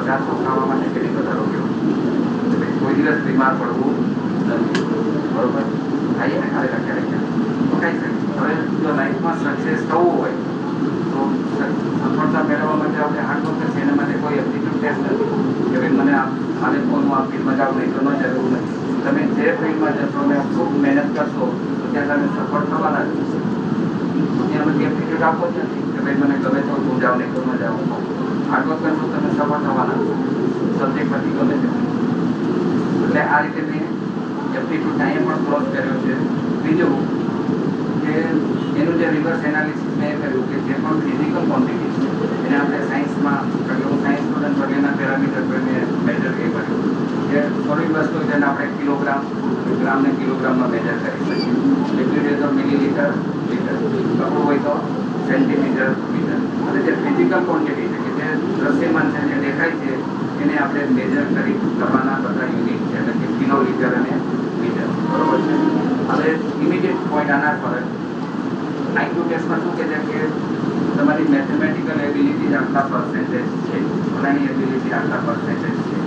પદાર્થો ખાવા માટે કેટલી બધા રોગ્યો કોઈ દિવસ બીમાર પડવું નથી, બરોબર? ખાઈએ ને ખાલી ક્યારેક તો ખાઈ શકીએ. હવે જો લાઈફમાં સક્સેસ થવું હોય તો સફળતા મેળવવા માટે આપણે હાર્ડવર્ક છે, એના માટે કોઈ એપ્ટિટ્યુડ ટેસ્ટ નથી કે ભાઈ મને આને ફોનમાં આ ફિલ્ડમાં જાવ નહીં તો ન જરૂર નથી. તમે જે ફિલ્ડમાં જશો ને ખૂબ મહેનત કરશો તો ત્યાં તમે સફળ થવાના જ. ત્યાં બધી એપ્ટિટ્યુડ આપવો જ નથી કે ભાઈ મને ગમે તો હું જાઉં નહીં તો ન જાઉં. હાર્ડવર્ક કરશો તમે સફળ થવાના, સબ્જેક્ટ પછી ગમે તે. એટલે આ રીતે મેં એપ્ટિટ્યૂડ અહીંયા પણ ક્લોઝ કર્યો છે. બીજું કે એનું જે રિવર્સ એનાલિસિસ મેં કર્યું કે જે પણ ફિઝિકલ ક્વોન્ટિટી છે એને આપણે સાયન્સમાં, કારણ કે હું સાયન્સ સ્ટુડન્ટ વગેરેના પેરામીટર પર મેં મેજર એ કર્યું કે સોલિડ વસ્તુ જેને આપણે કિલોગ્રામ, ગ્રામને કિલોગ્રામમાં મેજર કરી શકીએ. લિક્વિડ હોય તો મિલીલીટર, લીટર, કપડું હોય તો સેન્ટીમીટર, મીટર. અને જે ફિઝિકલ ક્વોન્ટિટી છે કે જે દ્રશ્યમાન છે, જે દેખાય છે, એને આપણે મેજર કરી કરવાના બધા યુનિટ છે, એટલે કે કિલો, લીટર અને મીટર, બરોબર છે. હવે ઇમિડિયેટ પોઈન્ટ આના પર આઈક્યુ ટેસ્ટમાં શું કહે છે કે તમારી મેથેમેટિકલ એબિલિટી આટલા પર્સન્ટેજ છે, ફલાણી એબિલિટી આટલા પર્સન્ટેજ છે.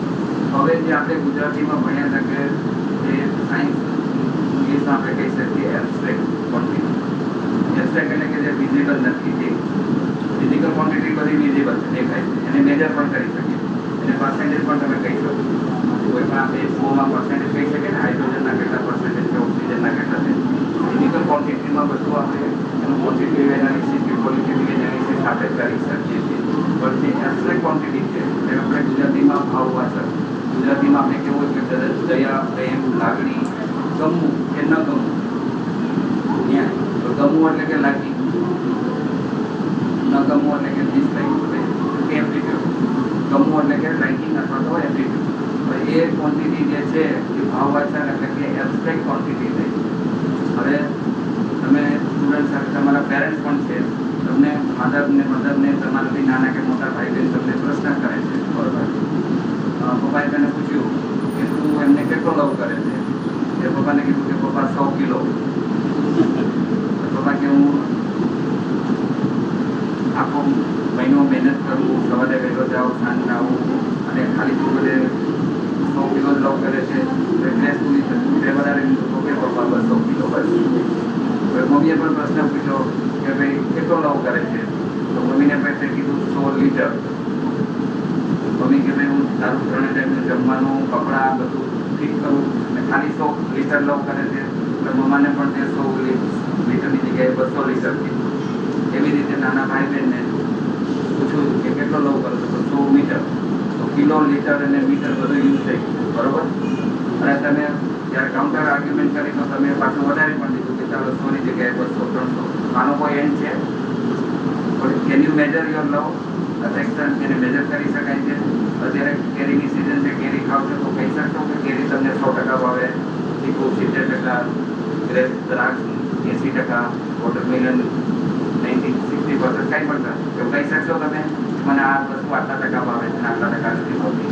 હવે જે આપણે ગુજરાતીમાં ભણ્યા હતા કે જે સાયન્સ ઇંગ્લિશમાં આપણે કહી શકીએ એબ્સ્ટ્રેક્ટ ક્વોન્ટિટી. એબ્સ્ટ્રેક્ટ એટલે કે જે વિઝિબલ નથી, તે ફિઝિકલ ક્વોન્ટિટી બધી વિઝિબલ છે, દેખાય છે, એને મેજર પણ કરી શકીએ, એને પર્સન્ટેજ પણ તમે કહી શકો. કોઈ પણ આપણે સ્કોમાં પર્સન્ટેજ કહી શકીએ ને, હાઇડ્રોજનના કેટલા પર્સન્ટેજ છે, ઓક્સિજનના કેટલા છે. ફિઝિકલ ક્વોન્ટિટીમાં બધું આપણે એનું ક્વોન્ટિટિવ એનાલિસિસ કે ક્વોલિટેટિવ એનાલિસિસ આપણે કરી શકીએ છીએ. પણ જે એબ્સ્ટ્રેક્ટ ક્વોન્ટિટી છે એને આપણે ગુજરાતીમાં ભાવવાચક, ગુજરાતીમાં આપણે કેવું હોય કે દયા, પ્રેમ, લાગણી, ગમવું કે ન ગમવું. તો ગમવું એટલે કે લાગણી, ન ગમવું એટલે કે ડિસલાઇક કે એપ્ટિટ્યુડ. ગમવું એટલે કે લાઇકિંગ અથવા તો એપ્ટિટ્યુડ. તો એ ક્વોન્ટિટી જે છે એ ભાવવાચક એટલે કે એબ્સ્ટ્રેક્ટ ક્વોન્ટિટી થઈ. હવે તમે સ્ટુડન્ટ સાથે તમારા પેરેન્ટ્સ પણ છે, તમને મધરને તમારાથી નાના કે મોટા ભાઈ બહેન તમને પ્રશ્ન કરે છે, બરોબર? પપ્પાએ તને પૂછ્યું કે તું એમને કેટલો લવ કરે છે? એ પપ્પાને કીધું કે પપ્પા 100 કિલો. પપ્પા કે હું આખો મહિનો મહેનત કરું, સવારે વહેલો જાઉં, સાંજના આવું, અને ખાલી તું બધે 100 કિલો જ લવ કરે છે, ડ્રેસ પૂરી થતું એ વધારે કીધું કે પપ્પા 200 કિલો બસ. હવે મમ્મીએ પણ પ્રશ્ન પૂછ્યો કે ભાઈ કેટલો લવ કરે છે? તો મમ્મીને પાસે કીધું 100 લીટર. મમ્મી કે ભાઈ હું તારું 3 ટાઈમનું જમવાનું, કપડાં બધું ઠીક કરું અને ખાલી 100 લીટર લવ કરે છે. એટલે મમ્માને પણ તે 100 લીટરની જગ્યાએ 200 લીટર કીધું. એવી રીતે નાના ભાઈ બહેનને પૂછ્યું કે કેટલો લવ કરો છો? તો 100 મીટર. તો કિલો, લીટર અને મીટર બધું યુઝ થઈ ગયું, બરોબર? અને તમે જ્યારે કાઉન્ટર આર્ગ્યુમેન્ટ કરી તો તમે પાછું વધારે પણ દીધું કે ચાલો 100ની જગ્યાએ 200, 300. આનો કોઈ એન્ડ છે? Can you major your love affection? એને મેજર કરી શકાય છે? અત્યારે કેરીની સિઝન છે, કેરી ખાવ છો તો કહી શકશો કે કેરી તમને 100% ભાવે, ચીકુ 70%, ગ્રેપ્સ દ્રાક્ષ 80%, વોટરમેલન 60%, કંઈ પણ એવું કહી શકશો તમે? મને આ વસ્તુ આટલા ટકા ભાવે છે, આટલા ટકા નથી ભાવતી.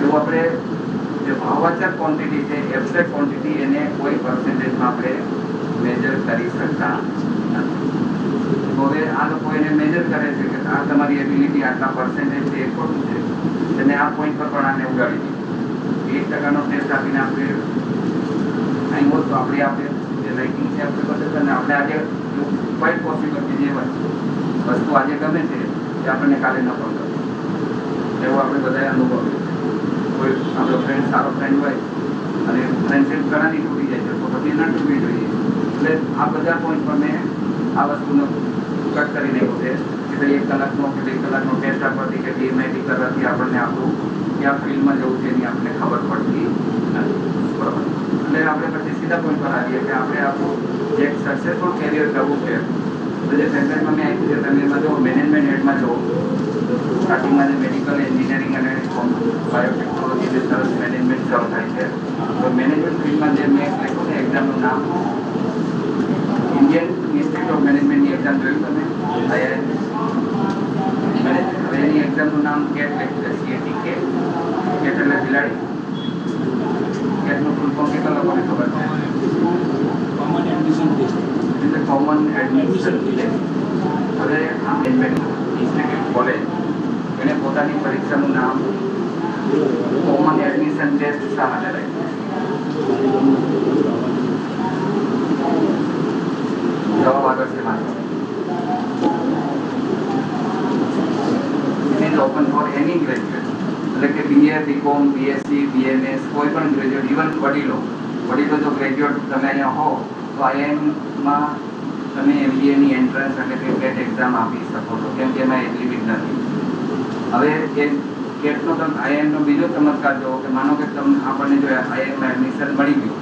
એવું આપણે જે ભાવવાચક ક્વોન્ટિટી છે, એબ્સ્ટ્રેક્ટ ક્વોન્ટિટી, એને કોઈ પર્સન્ટેજમાં આપણે મેજર કરી શકતા નથી. હવે આ લોકો એને મેજર કરે છે કે આ તમારી એબિલિટી આટલા પર્સન્ટેજ છે, એ ખોટું છે. અને આ પોઈન્ટ પર પણ આને ઉગાડી દીધું. 1% ટેસ્ટ આપીને આપણે અહીં હોત તો આપણે જે લાઇકિંગ છે આપણે બદલતા, અને આપણે આજે ક્વાઇટ પોસિબલ કે જે વસ્તુ આજે ગમે છે એ આપણને કાલે ન પણ ગમે, એવું આપણે બધાએ અનુભવ્યું છે. કોઈ આપણો ફ્રેન્ડ સારો ફ્રેન્ડ હોય અને ફ્રેન્ડશીપ ઘણાની તૂટી જાય છે, તો પછી ના તૂટવી જોઈએ. એટલે આ બધા પોઈન્ટ પર મેં આ વસ્તુનો કટ કરી નાખ્યો છે કે ભાઈ 1 કલાકનો કે 2 કલાકનો ટેસ્ટ આપવાથી કે DMIT કરવાથી આપણને આપણું ક્યાં ફિલ્ડમાં જવું છે એની આપણને ખબર પડતી નથી, બરાબર? એટલે આપણે પછી સીધા પોઈન્ટ પર આવીએ કે આપણે આપણું જે સક્સેસફુલ કેરિયર કરવું છે તો જે સેગમેન્ટમાં મેં આપ્યું છે તમે એમાં જો મેનેજમેન્ટ હેડમાં જો સ્ટાર્ટિંગમાં જે મેડિકલ એન્જિનિયરિંગ અને બાયોટેકનોલોજી જે સરસ મેનેજમેન્ટ શરૂ થાય છે, તો મેનેજમેન્ટ ફિલ્ડમાં જે મેં લખ્યું છે એક્ઝામનું નામ ઇન્ડિયન ઇન્સ્ટિટ્યૂટ ઓફ મેનેજમેન્ટની એક્ઝામ જોયું તમે? IIM management. હવે એની એક્ઝામનું નામ કેટ લખ્યું છે, CAT. કેટ એટલે બિલાડી. કેટનું ફૂલ ફોર્મ કેટલા લોકોને ખબર છે? Common admission test. Common admission test. હવે આ મેનેજમેન્ટ ઇન્સ્ટિટ્યૂટ કોલેજ એને પોતાની પરીક્ષાનું શા માટે રાખ્યું? જવાબ આગળ છે મારો. It is open four any graduate, એટલે કે BA, BCom, BSc, BMS, કોઈ પણ ગ્રેજ્યુએટ, ઇવન વડીલો જો ગ્રેજ્યુએટ તમે અહીંયા હો તો IIM-માં તમે MBA ની એન્ટ્રન્સ એટલે કે કેટ એક્ઝામ આપી શકો છો, કેમ કે એમાં એજ લિમિટ નથી. હવે એ કેટનો તમે IIM-નો બીજો ચમત્કાર જુઓ કે માનો કે તમને આપણને જો IIM-માં એડમિશન મળી ગયું,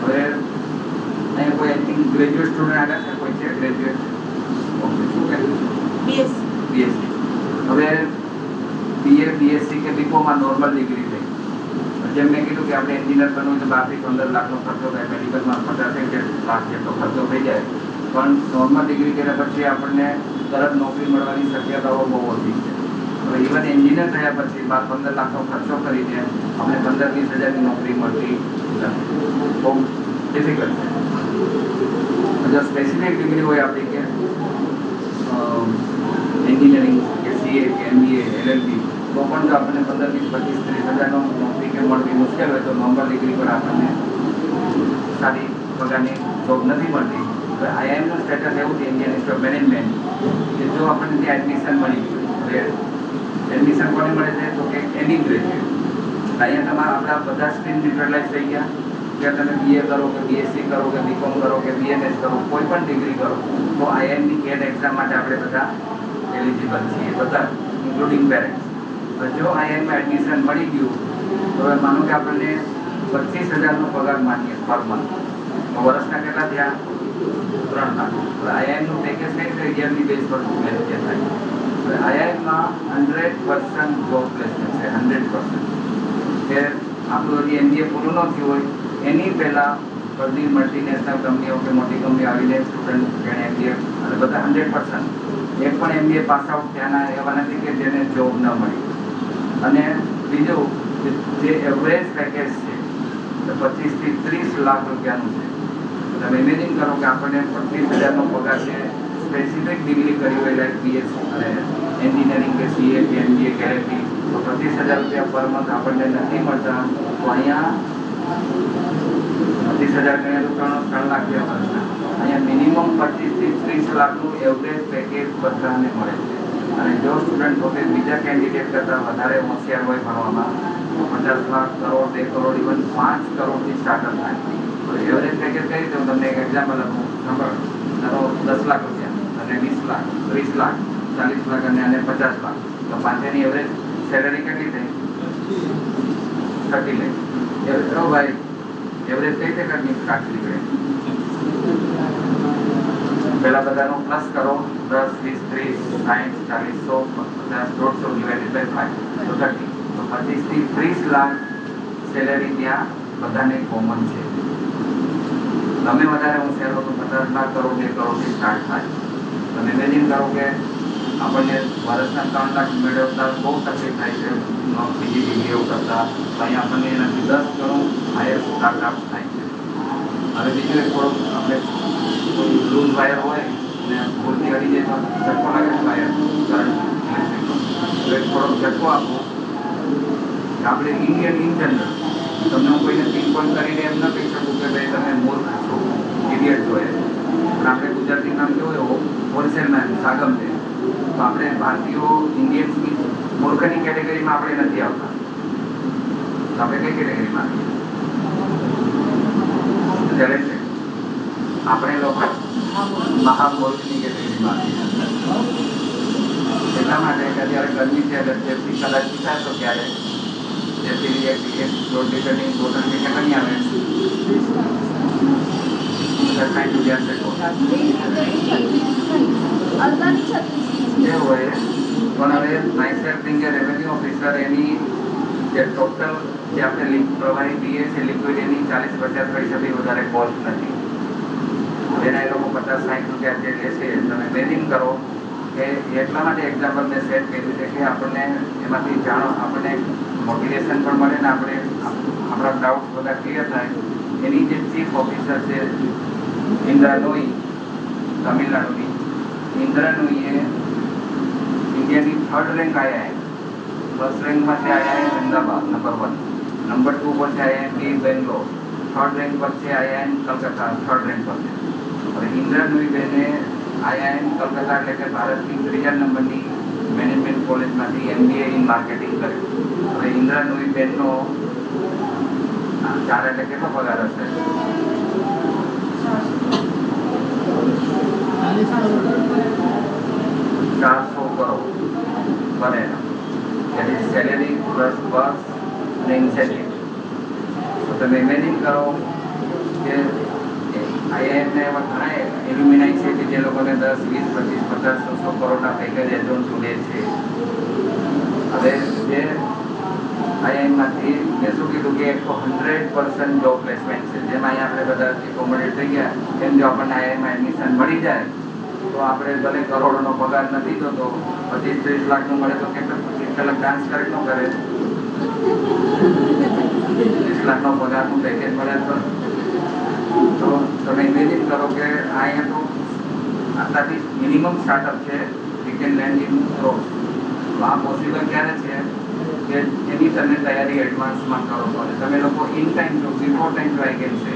હવે અહીંયા કોઈ આઈ થિંક ગ્રેજ્યુએટ સ્ટુડન્ટ આવ્યા છે, કોઈ છે ગ્રેજ્યુએટ? ઓકે, શું કે BSc. હવે BA, BSc કે BCom માં નોર્મલ ડિગ્રી થઈ. જેમ મેં કીધું કે આપણે એન્જિનિયર બનવું તો 12 થી 15 લાખનો ખર્ચો થાય, મેડિકલમાં 50 લાખ જેટલો ખર્ચો થઈ જાય, પણ નોર્મલ ડિગ્રી કર્યા પછી આપણને તરત નોકરી મળવાની શક્યતાઓ બહુ ઓછી છે. હવે ઇવન એન્જિનિયર થયા પછી 12-15 લાખનો ખર્ચો કરીને આપણે 15-20 હજારની નોકરી મળતી નથી, બહુ ડિફિકલ્ટ છે. જો સ્પેસિફિક ડિગ્રી હોય આપણી કે એન્જિનિયરિંગ કે CA કે MBA, LLB, તો પણ જો આપણને 15-20-25-30 હજારનો નોકરી કે મળવી મુશ્કેલ હોય તો નોર્મલ ડિગ્રી પર આપણને સારી પગારની જોબ નથી મળતી. હવે IIM-નું સ્ટેટસ એવું છે, ઇન્ડિયન ઇન્સ્ટિટ્યૂટ ઓફ મેનેજમેન્ટ, કે જો આપણને ત્યાં એડમિશન મળી ગયું, હવે એડમિશન કોને મળે છે તો કે એની ગ્રેજ્યુએટ. અહીંયા તમારા આપણા બધા સ્ટ્રીમ ન્યુટ્રલાઇઝ થઈ ગયા, કે તમે BA કરો કે BSc કરો કે BCom કરો કે BMS કરો, કોઈ પણ ડિગ્રી કરો તો IIM-ની કેટ એક્ઝામ માટે આપણે બધા એલિજિબલ છીએ, બધા ઇન્ક્લુડિંગ પેરેન્ટ્સ. જો IIM-માં એડમિશન મળી ગયું તો હવે માનો કે આપણને 25,000નો પગાર માનીએ પર મંથ, તો વર્ષના કેટલા થયા? 3 લાખ. હવે IIM-નું પેકેજ કઈ રીતે યરલી બેઝ પર મેનેજ થાય? હવે IIM-માં 100% જોબ પ્લેસમેન્ટ છે, 100%. કે આપણું હજી MBA પૂરું ન થયું હોય એની પહેલાં બધી મલ્ટીનેશનલ કંપનીઓ કે મોટી કંપનીઓ આવીને સ્ટુડન્ટ જેણે MBA, અને બધા 100%, એક પણ MBA પાસ આઉટ ત્યાંના એવા નથી કે જેને જોબ ન મળી. અને બીજું જે એવરેજ પેકેજ છે તો 25 થી 30 લાખ રૂપિયાનું છે. તમે ઇમેજિન કરો કે આપણને 25,000નો પગાર છે, સ્પેસિફિક ડિગ્રી કરી હોય લાઈક BSc અને એન્જિનિયરિંગ કે CA કે MBA કે LLB, તો 25,000 રૂપિયા પર મંથ આપણને નથી મળતા. તો અહીંયા 25,000 ગણ્યા તો 3 લાખ રૂપિયા વર્ષના. અહીંયા મિનિમમ 25 થી 30 લાખનું એવરેજ પેકેજ બધાને મળે છે. અને જો સ્ટુડન્ટ પોતે બીજા કેન્ડિડેટ કરતાં વધારે હોશિયાર હોય ભણવામાં તો 50 લાખ, કરોડ, 2 કરોડ, ઇવન 5 કરોડથી સ્ટાર્ટઅપ થાય. તો એવરેજ પેકેજ કઈ રીતે? હું તમને એક એક્ઝામ્પલ આપું. સાંભળો, ધારો 10 લાખ રૂપિયા અને 20 લાખ, 30 લાખ, 40 લાખ અને 50 લાખ, તો પાંચેની એવરેજ સેલરી કેટલી થઈ? 30 લાખ. એવરેજ ભાઈ એવરેજ કઈ રીતે કાઢી નીકળે? પહેલા બધાનો પ્લસ કરો, 10, 20, 30, 60, 40, 100, 50, 150 ડિવાઇડેડ બાય 5 તો 30. તો 25 થી 30 લાખ સેલેરી ત્યાં બધાને કોમન છે. તમે વધારે હોશિયાર હો તો 50 લાખ, કરોડ, 2 કરોડથી સ્ટાર્ટ થાય. તમે ઇમેજિન કરો કે આપણને વર્ષના 3 લાખ મેળવતા બહુ તકલીફ થાય છે બીજી ડિગ્રીઓ કરતાં, તો અહીંયા આપણને એનાથી 10 ગણું હાયર સ્ટાર્ટઅપ થાય છે. હવે બીજું એક થોડુંક આપણે કોઈ લૂઝ વાયર હોય ને ભૂલથી અડી જાય તો ઝટકો લાગે છે વાયર કરંટ ઇલેક્ટ્રિકનો, તો એક થોડોક ઝટકો આપો. આપણે ઇન્ડિયન ઇન જનરલ તમને હું કોઈને પિન પોઈન્ટ કરીને એમ ન કહી શકું કે ભાઈ તમે મૂર્ખ છો, ઇડિયટ છો. પણ આપણે ગુજરાતી નામ કેવું હોય હોલસેલમેન, સાગમ છે. તો આપણે ભારતીયો ઇન્ડિયન્સની મૂર્ખની કેટેગરીમાં આપણે નથી આવતા. તો આપણે કઈ કેટેગરીમાં આવીએ? આપણે લોકો મહામૂર્ખની કેટેગરીમાં એટલા માટે કે જ્યારે ગરમી છે જેથી કદાચ પીતા તો ત્યારે જેથી એક દોઢ લીટરની બોટલની કેટલી આવે? 60 રૂપિયા છે. જે હોય પણ હવે નાઇસર થિંગ કે રેવન્યુ ઓફિસર એની જે ટોટલ જે આપણે પ્રવાહી પીએ છીએ લિક્વિડ એની 40-50 પૈસાથી વધારે કોસ્ટ નથી. એના એ લોકો 50-60 રૂપિયા જે લે છે. તમે ઇમેજિન કરો કે એટલા માટે એક્ઝામ્પલ મેં સેટ કર્યું છે કે આપણને એમાંથી આપણને મોટિવેશન પણ મળે ને આપણે આપણા ડાઉટ બધા ક્લિયર થાય. એની જે ચીફ ઓફિસર છે ઇન્દ્રા નોઈ, તમિલનાડુની ઇન્દ્રા નોઈએ ઇન્ડિયાની 3rd રેન્ક આવ્યા, ફર્સ્ટ રેન્કમાંથી આવ્યા અમદાવાદ નંબર 1. નંબર 2 પર છે IIM બેંગ્લોર, થર્ડ રેન્ક પર છે IIM કલકત્તા, થર્ડ રેન્ક પર છે. હવે ઇન્દ્રા નુઈ બેને IIM કલકત્તા એટલે કે ભારતની 3જા નંબરની મેનેજમેન્ટ કોલેજમાંથી MBA ઇન માર્કેટિંગ કર્યું. હવે ઇન્દ્રા નુઈ બેનનો 4 એટલે કેટલો પગાર હશે? 400 કરોડ બને. એની સેલેરી પ્લસ બસ અને ઇન્સેન્ટિવ. તો તમે ઇમેજિન કરો કે IIM ને એવા ઘણા એલ્યુમિનાઈ છે કે જે લોકોને 10, 20, 25, 50, 100 કરોડના પેકેજ એડવાન્સ લે છે. હવે જે IIMમાંથી મેં શું કીધું કે 100% જોબ પ્લેસમેન્ટ છે. જેમ અહીંયા આપણે બધા એકોમોડેટ થઈ ગયા એમ જો આપણને IIMમાં એડમિશન મળી જાય તો આપણે ભલે કરોડોનો પગાર નથી થતો, 25-30 લાખનો મળે તો કેટલા ડાન્સ કરે ન કરે, 30 લાખનો પગારનું પેકેજ મળે તો તમે ઇમેજિન કરો કે અહીંયા તો આટલાથી મિનિમમ સ્ટાર્ટઅપ છે we can land in crores. તો આ પોસિબલ ક્યારે છે કે એની તમે તૈયારી એડવાન્સમાં કરો છો અને તમે લોકો ઇન ટાઈમ જો બિફોર ટાઈમ ટ્રાય કેમ છે.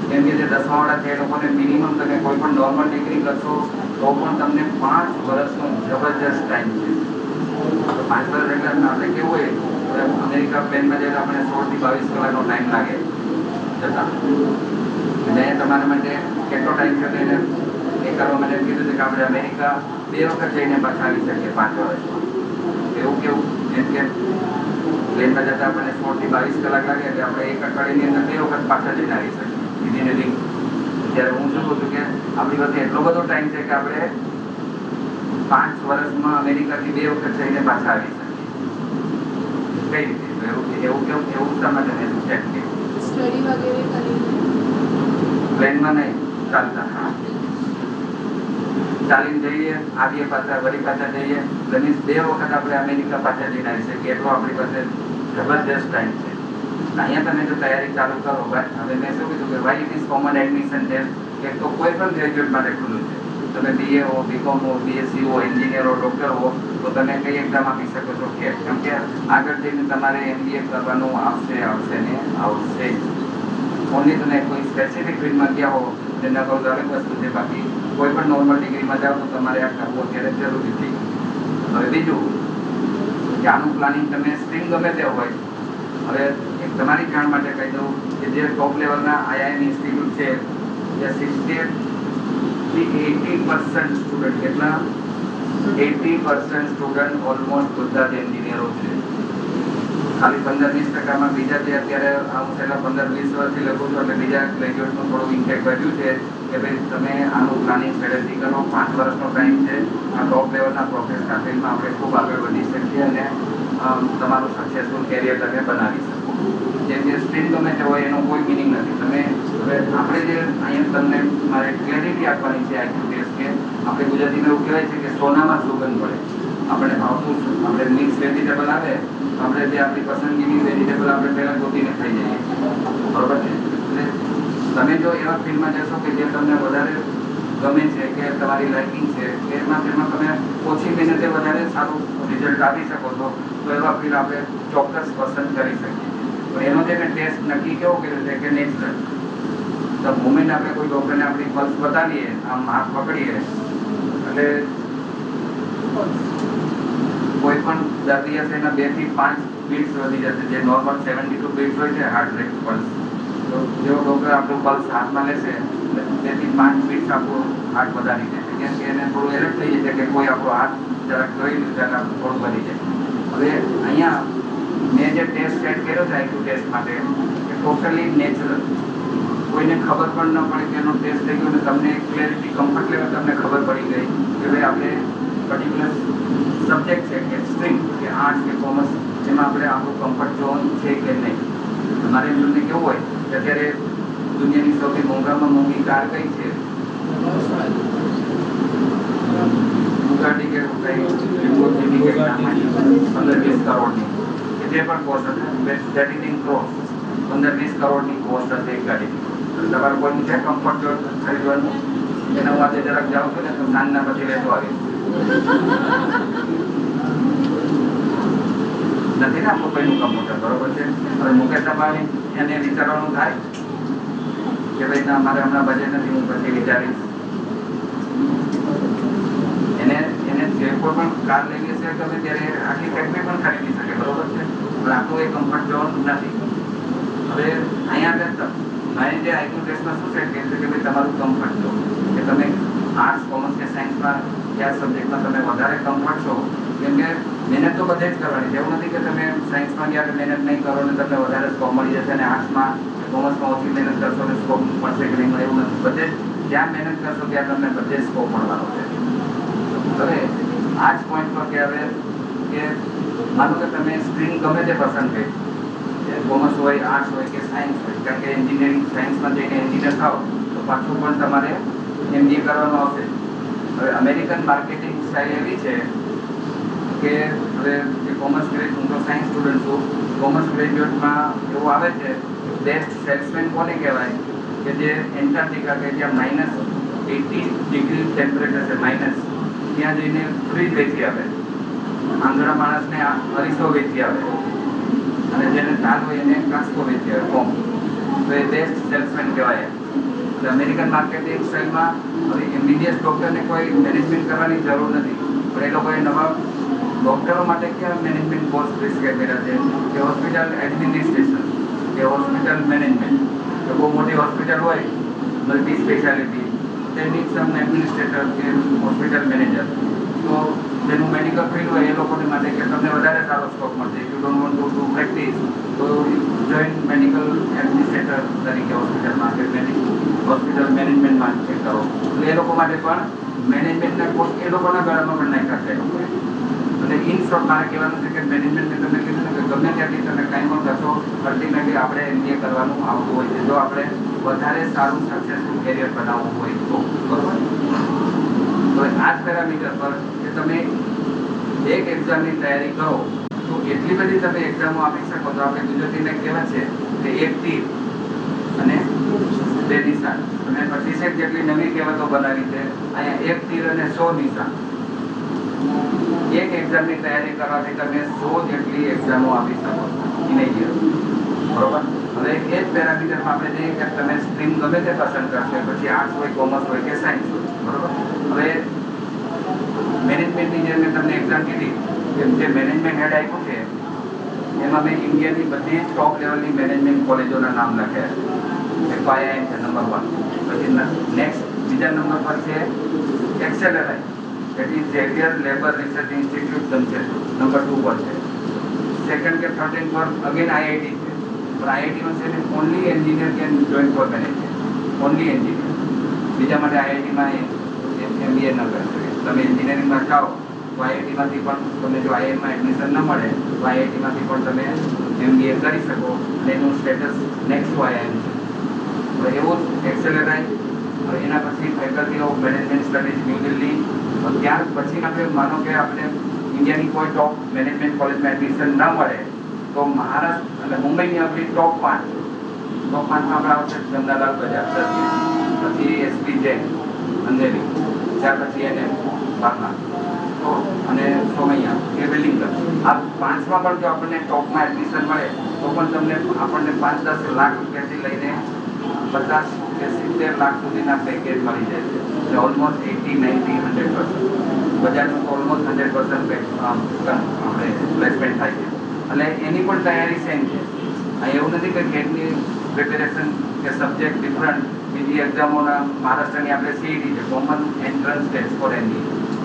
કેમ કે જે 10મા છે એ લોકોને મિનિમમ તમે કોઈ પણ નોર્મલ ડિગ્રી કરશો તો પણ તમને 5 વર્ષનો જબરજસ્ત ટાઈમ છે. તો 5 વર્ષ એટલે આપણે કેવું હોય અમેરિકા પ્લેનમાં જઈને આપણે 16 થી 22 કલાકનો ટાઈમ લાગે જતા, અને તમારા માટે કેટલો ટાઈમ છે એને એ કરવા મને કીધું છે કે આપણે અમેરિકા 2 વખત જઈને પાછા આવી શકીએ 5 વર્ષમાં. એવું કેવું જેમ કે પ્લેનમાં જતા આપણને 16 થી 22 કલાક લાગે એટલે આપણે 1 અઠવાડિયાની અંદર 2 વખત પાછા જઈને આવી શકીએ ઇન્જિનિયરિંગ. જ્યારે હું શું કહું છું કે આપણી પાસે એટલો બધો ટાઈમ છે કે આપણે 5 વર્ષમાં અમેરિકાથી 2 વખત જઈને પાછા આવી શકીએ. કઈ રીતે એવું શા માટે સ્ટડી વગેરે પ્લેનમાં નહીં ચાલતા ચાલીને જઈએ આવીએ પાછા વળી પાછા જઈએ એટલે મીન્સ 2 વખત આપણે અમેરિકા પાછા જઈને આવી શકીએ એટલો આપણી પાસે જબરજસ્ત ટાઈમ છે. અહીંયા તમે જો તૈયારી ચાલુ કરો ભાઈ, હવે મેં શું કીધું કે why it is common admission test કે તો કોઈ પણ ગ્રેજ્યુએટ માટે ખુલ્લું છે. તમે BA હો, BCom હો, BSc હો, એન્જિનિયર હો, ડૉક્ટર હો તો તમે કઈ એક્ઝામ આપી શકો છો કે કેમ કે આગળ જઈને તમારે MBA કરવાનું આવશે ને આવશે. ઓનલી તમે કોઈ સ્પેસિફિક ફિલ્ડમાં ગયા હો જેના કહું અલગ વસ્તુ છે, બાકી કોઈ પણ નોર્મલ ડિગ્રીમાં જાઓ તો તમારે આ કરવું અત્યારે જરૂરી થઈ. હવે બીજું કે આનું પ્લાનિંગ તમે સ્ટ્રીમ ગમે તે હોય. હવે એક તમારી જાણ માટે કહી દઉં કે જે ટોપ લેવલના IIM ઇન્સ્ટિટ્યૂટ છે ત્યાં 60 થી 80% સ્ટુડન્ટ, કેટલા 80% સ્ટુડન્ટ ઓલમોસ્ટ બધા જ એન્જિનિયરો છે. ખાલી 15-20% બીજા જે અત્યારે હું છેલ્લા 15-20 વર્ષથી લખું છું એટલે બીજા ગ્રેજ્યુએટનું થોડું ઇન્ટેક વધ્યું છે કે ભાઈ તમે આનું પ્લાનિંગ પહેલેથી કરો. 5 વર્ષનો ટાઈમ છે. આ ટોપ લેવલના પ્રોફેશનલ ફિલ્ડમાં આપણે ખૂબ આગળ વધી શકીએ અને તમારું સક્સેસફુલ કેરિયર તમે બનાવી શકો. જેમ કે સ્ટ્રીમ ગમે તે હોય એનો કોઈ મિનિંગ નથી. તમે હવે આપણે જે અહીંયા તમને મારે ક્લેરિટી આપવાની છે આખી ટેસ્ટ કે આપણે ગુજરાતીમાં એવું કહેવાય છે કે સોનામાં સુગંધ પડે. આપણે ભાવતું આપણે મિક્સ વેજીટેબલ આવે આપણે જે આપણી પસંદગીની વેજીટેબલ આપણે પહેલાં ગોતીને ખાઈ જઈએ, બરોબર છે. એટલે તમે જો એવા ફિલ્ડમાં જશો કે જે તમને વધારે ગમે છે કે તમારી લાઇકિંગ છે કે તેમાં તમે ઓછી મહેનતે વધારે સારું રિઝલ્ટ આપી શકો છો તો એવા ફિલ્ડ આપણે ચોક્કસ પસંદ કરી શકીએ. પણ એનો જે મેં ટેસ્ટ નક્કી કેવો કર્યો છે કે નેચરલ ધ મુમેન્ટ આપણે કોઈ ડૉક્ટરને આપણી પલ્સ બતાવીએ, આમ હાથ પકડીએ એટલે કોઈ પણ દર્દી હશે એના 2 થી 5 બીટ્સ વધી જશે. જે નોર્મલ 72 બીટ્સ હોય છે હાર્ટ રેટ પલ્સ, તો જેવો ડૉક્ટર આપણું પલ્સ હાથમાં લેશે 2 થી 5 બીટ્સ આપણું હાર્ટ વધારી દેશે. કેમ કે એને થોડું એલર્ટ થઈ જશે કે કોઈ આપણો હાથ જરાક જોઈ લીધું ત્યારે આપણું થોડું વધી જાય. હવે અહીંયા મેં જે ટેસ્ટ સેટ કર્યો છે IQ ટેસ્ટ માટે એ ટોટલી નેચરલ, કોઈને ખબર પણ ન પડે કે એનો ટેસ્ટ થઈ ગયો અને તમને ક્લેરિટી કમ્ફર્ટ લેવલ તમને ખબર પડી ગઈ કે ભાઈ આપણે પર્ટિક્યુલર સબ્જેક્ટ છે કે સ્ટ્રીમ કે આર્ટ્સ કે કોમર્સ એમાં આપણે આપણું કમ્ફર્ટ ઝોન છે કે નહીં. તમારે તમને કેવું હોય કે અત્યારે દુનિયાની સૌથી મોંઘામાં મોંઘી કાર કઈ છે? બુગાટી કે 15-20 કરોડની કે જે પણ કોસ્ટ હશે દેટ ઇઝ ઇન ક્રોર્સ. 15-20 કરોડની કોસ્ટ હશે એક ગાડીની. તમારે કોઈનું છે કમ્ફર્ટ ઝોન ખરીદવાનું? એના હું આજે જરાક જાઉં છું ને તો સાંજના પછી લેતો આવીશ. નથી ને આપણું કોઈનું કમ્પ્યુટર, બરોબર છે. હવે મુકેશ અંબાણી એને વિચારવાનું થાય કે ભાઈ ના મારે હમણાં બજેટ નથી, હું પછી વિચારીશ. એને એને જે કોઈ પણ કાર લેવી હશે ગમે ત્યારે આખી ફેક્ટરી પણ ખરીદી શકે, બરોબર છે. પણ આપણું એ કમ્ફર્ટ ઝોન નથી. હવે અહીંયા આગળ મારી જે આઈક્યુ ટેસ્ટમાં શું સેટ કહે છે કે ભાઈ તમારું કમ્ફર્ટ ઝોન, કે તમે આર્ટ્સ, કોમર્સ કે સાયન્સમાં કયા સબ્જેક્ટમાં તમે વધારે કમ્ફર્ટ છો. કેમ કે મહેનત તો બધે જ કરવાની છે. એવું નથી કે તમે સાયન્સમાં જ્યારે મહેનત નહીં કરો ને તમને વધારે સ્કોપ મળી જશે અને આર્ટ્સમાં કોમર્સમાં ઓછી મહેનત કરશો ને સ્કોપ મળશે કે નહીં મળે, એવું નથી. બધે જ્યાં મહેનત કરશો ત્યાં તમને બધે સ્કોપ મળવાનો છે. હવે આ જ પોઈન્ટ પર કે હવે કે માનો કે તમે સ્ટ્રીમ ગમે તે પસંદ કરી, કોમર્સ હોય, આર્ટ્સ હોય કે સાયન્સ હોય, કારણ કે એન્જિનિયરિંગ સાયન્સમાં જઈને એન્જિનિયર થાવ તો પાછું પણ તમારે MBA કરવાનું આવશે. હવે અમેરિકન માર્કેટિંગ સ્ટાઇલ એવી છે કે હવે જે કોમર્સ ગ્રેજ્યુએટ, હું તો સાયન્સ સ્ટુડન્ટ છું, કોમર્સ ગ્રેજ્યુએટમાં એવું આવે છે બેસ્ટ સેલ્સમેન કોને કહેવાય કે જે એન્ટાર્કટિકા કે જ્યાં -80 ડિગ્રી ટેમ્પરેચર છે, માઇનસ, ત્યાં જઈને ફ્રીજ વેચી આવે, આંધળા માણસને અરીસો વેચી આવે અને જેને તાલ હોય એને કાસ્કો વેચી આવે ફોર્મ. તો એ બેસ્ટ સેલ્સમેન કહેવાય. એટલે અમેરિકન માર્કેટિંગ સ્ટાઇલમાં હવે MBBS ડૉક્ટરને કોઈ મેનેજમેન્ટ કરવાની જરૂર નથી, પણ એ લોકોએ નવા ડૉક્ટરો માટે ક્યાં મેનેજમેન્ટ કોર્સ પ્રિસ્ક્રાઇબ કર્યા છે કે હોસ્પિટલ એડમિનિસ્ટ્રેશન કે હોસ્પિટલ મેનેજમેન્ટ. તો બહુ મોટી હોસ્પિટલ હોય મલ્ટી સ્પેશિયાલિટી, તેની સમ એડમિનિસ્ટ્રેટર કે હોસ્પિટલ મેનેજર, તો જેનું મેડિકલ ફિલ્ડ હોય એ લોકોને માટે કે તમને વધારે સારો સ્કોપ મળશે. If you don't want to do practice તો જોઈન મેડિકલ એડમિનિસ્ટ્રેટર તરીકે હોસ્પિટલમાં કે હોસ્પિટલ મેનેજમેન્ટમાં કરો. એટલે એ લોકો માટે પણ મેનેજમેન્ટના કોર્સ એ લોકોના ગળામાં પણ નાખ્યા છે. એટલે ઇન શોર્ટ મારે કહેવાનું છે કે મેનેજમેન્ટને તમે કીધું ને કે ગમે ત્યાંથી તમે કંઈ પણ કરશો, અલ્ટિમેટલી આપણે MBA કરવાનું આવતું હોય છે જો આપણે વધારે સારું સક્સેસફુલ કેરિયર બનાવવું હોય તો, બરોબર. તો આ જ પેરામીટર પર કે તમે એક એક્ઝામની તૈયારી કરો તો એટલી બધી તમે એક્ઝામો આપી શકો. તો આપણે ગુજરાતીને કહેવાય છે કે એક તીર અને બે નિશાન, અને 25 જેટલી નવી કહેવતો બનાવી છે. અહીંયા એક તીર અને 100 નિશાન. એક એક્ઝામની તૈયારી કરવાથી તમે 100 જેટલી એક્ઝામો આપી શકો ઇન અ યર, બરોબર. હવે એ જ પેરામીટરમાં આપણે જઈએ કે તમે સ્ટ્રીમ ગમે તે પસંદ કરશો, પછી આર્ટ્સ હોય, કોમર્સ હોય કે સાયન્સ હોય, બરોબર. હવે મેનેજમેન્ટની જે મેં તમને એક્ઝામ કીધી કે જે મેનેજમેન્ટ હેડ આપ્યું છે એમાં મેં ઇન્ડિયાની બધી જ ટોપ લેવલની મેનેજમેન્ટ કોલેજોના નામ લખ્યા છે. IIM છે નંબર 1. પછી નેક્સ્ટ બીજા નંબર પર છે XLRI, that is Xavier Labour Research Institute Jamshedpur, number 2 પર છે. સેકન્ડ કે થર્ડ રેન્ક પર અગેન IIT છે, પણ IITમાં છે ને only engineer can join for management, only engineer. બીજા માટે IITમાં MBA ન કરી શકે. તમે એન્જિનિયરિંગમાં જાઓ તો IITમાંથી પણ તમને જો IIMમાં એડમિશન ન મળે તો IITમાંથી પણ તમે MBA કરી શકો અને એનું સ્ટેટસ નેક્સ્ટ ટુ IIM છે. હવે એવું જ XLRI, એના પછી faculty of management studies new Delhi. ત્યાર પછી આપણે માનો કે આપણે ઇન્ડિયાની કોઈ ટોપ મેનેજમેન્ટ કોલેજમાં એડમિશન ન મળે તો મહારાષ્ટ્ર અને મુંબઈની આપણી ટોપ 5માં આપણે આવશે જમનાલાલ બજાર, પછી SP જૈન અંધેરી, ત્યાર પછી NM બારમા અને સોમૈયા એ વેલિંગટન. આ 5માં પણ જો આપણને ટોપમાં એડમિશન મળે તો પણ તમને આપણને 5-10 લાખ રૂપિયાથી લઈને 50 કે 70 લાખ સુધીના પેકેજ મળી જાય છે. એટલે ઓલમોસ્ટ 80-90-100%. બજારનું તો ઓલમોસ્ટ 100% આપણે પ્લેસમેન્ટ થાય છે. એટલે એની પણ તૈયારી સેમ છે. એવું નથી કે ગેટની પ્રિપેરેશન કે સબ્જેક્ટ ડિફરન્ટ બીજી એક્ઝામોના મહારાષ્ટ્રની આપણે CET છે, common entrance test for MBA.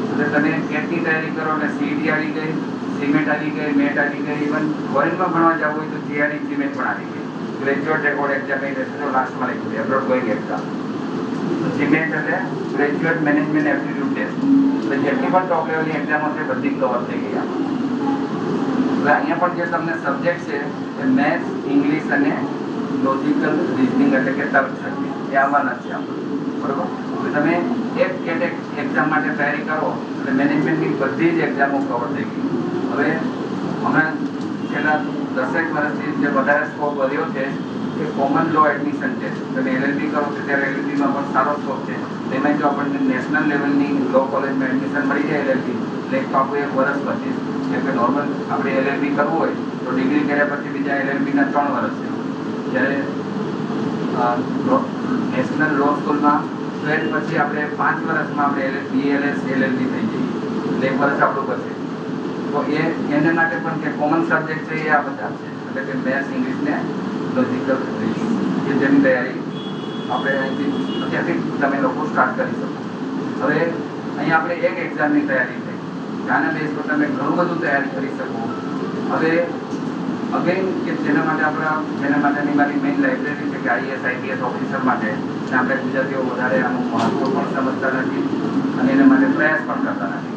એટલે તમે ગેટની તૈયારી કરો એટલે CET આવી ગઈ, સિમેન્ટ આવી ગઈ, મેટ આવી ગઈ, ઇવન ફોરેનમાં ભણવા જવું હોય તો GRE સિમેન્ટ પણ આવી ગઈ. ગ્રેજ્યુએટ રેકોર્ડ એક્ઝામ એ રહેશે તો લાસ્ટમાં લખ્યું છે એબ્રોડ ગોઈંગ એક્ઝામ. સિમેન્ટ એટલે ગ્રેજ્યુએટ મેનેજમેન્ટ એપ્ટિટ્યૂડ ટેસ્ટ. એટલે જેટલી પણ ટોપ લેવલની એક્ઝામો છે બધી કવર થઈ ગઈ. એટલે અહીંયા પણ જે તમને સબ્જેક્ટ છે એ મેથ્સ, ઇંગ્લિશ અને લોજિકલ રિઝનિંગ એટલે કે તર્કશક્તિ એ આવવાના છે આપણે, બરોબર. એટલે તમે એક એક્ઝામ માટે તૈયારી કરો એટલે મેનેજમેન્ટની બધી જ એક્ઝામો કવર થઈ ગઈ. હવે હમણાં છેલ્લા 10 વર્ષથી જે વધારે સ્કોપ વધ્યો છે એ કોમન લો એડમિશન ટેસ્ટ. તમે LLB કરો છો ત્યારે LLBમાં પણ સારો સ્કોપ છે. એમાં જો આપણને નેશનલ લેવલની લો કોલેજમાં એડમિશન મળી જાય LLB એટલે એક તો આપણું 1 વર્ષ 25 કેમ કે નોર્મલ આપણે LLB કરવું હોય તો ડિગ્રી કર્યા પછી બીજા LLB ના 3 વર્ષ છે, જ્યારે નેશનલ લો સ્કૂલમાં 12 પછી આપણે 5 વર્ષમાં આપણે BLS LLB થઈ જઈએ, એટલે 1 વર્ષ આપણું બચે. તો એને માટે પણ કે કોમન સબ્જેક્ટ છે એ આ બધા છે, એટલે કે મેથ્સ, ઇંગ્લિશ ને લોજિકલ રીઝનિંગ, કે જેની તૈયારી આપણે અહીંથી અત્યારથી તમે લોકો સ્ટાર્ટ કરી શકો. હવે અહીંયા આપણે એક એક્ઝામની તૈયારી થઈ, આના બેઝ પર તમે ઘણું બધું તૈયારી કરી શકો. હવે અગેન કે જેના માટેની મારી મેઇન લાઇબ્રેરી છે કે IAS ઓફિસર માટે, આપણે ગુજરાતીઓ વધારે આનું મહત્વ પણ સમજતા નથી અને એના માટે પ્રયાસ પણ કરતા નથી.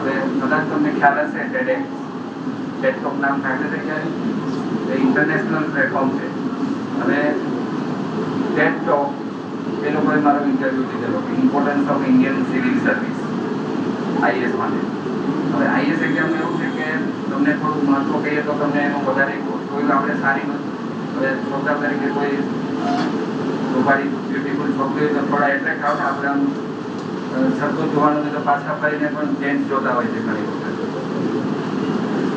હવે કદાચ તમને ખ્યાલ હશે ટેટટોક નામ સાંભળે છે ક્યારે? એ ઇન્ટરનેશનલ પ્લેટફોર્મ છે. હવે ટેટટોક એ લોકોએ મારો ઇન્ટરવ્યૂ લીધેલો કે importance of Indian civil service IAS માટે. હવે IAS એક્ઝામ એવું છે કે તમને થોડું મહત્વ કહીએ તો તમને એનું વધારે કોઈ આપણે સારી હવે છોકરા તરીકે કોઈ રૂપાળી બ્યુટીફુલ છોકરી તો થોડા એટ્રેક્ટ આવે, આપણે આમ સરખું જોવાનું તો પાછા ફરીને પણ જેન્ટ્સ જોતા હોય છે ઘણી વખત.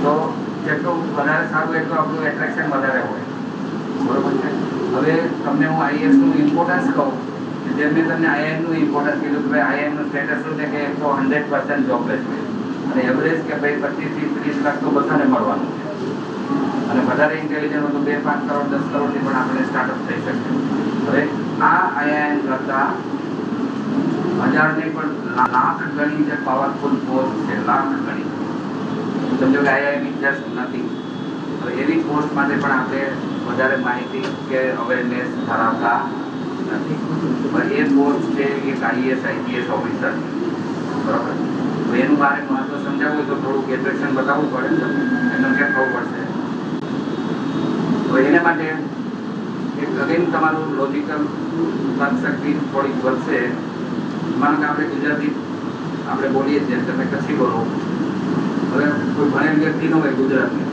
તો જેટલું વધારે સારું એટલું આપણું એટ્રેક્શન વધારે હોય, બરોબર છે. હવે તમને હું IASનું ઇમ્પોર્ટન્સ કહું, જેમ મેં તમને IIMનું ઇમ્પોર્ટન્સ કીધું કે ભાઈ IIMનું સ્ટેટસ શું છે કે 100% જોબલેસ હોય અને એવરેજ કે ભાઈ 25 થી 30 લાખ તો બધાને મળવાનું છે, અને વધારે ઇન્ટેલિજન્ટ હોય તો 2-5 કરોડ 10 કરોડથી પણ આપણે સ્ટાર્ટઅપ થઈ શકે. હવે આ IIM કરતા હજાર નહીં પણ લાખ ગણી જે પાવરફુલ પોસ્ટ છે, લાખ ગણી. સમજો કે IIM જસ્ટ નથી. હવે એવી પોસ્ટ માટે પણ આપણે વધારે માહિતી કે અવેરનેસ ધરાવતા નથી. પણ એ પોસ્ટ છે એક IAS ઓફિસર, બરાબર. તો એનું મારે મહત્વ સમજાવવું હોય તો થોડુંક એટ્રેક્શન બતાવવું પડે, એનું કેમ થવું પડશે. તો એના માટે એક અગેન તમારું લોજિકલ શક્તિ થોડીક વધશે. માનો કે આપણે ગુજરાતી આપણે બોલીએ છીએ, તમે કચ્છી બોલો. હવે કોઈ ભણેલ વ્યક્તિ ન હોય ગુજરાતી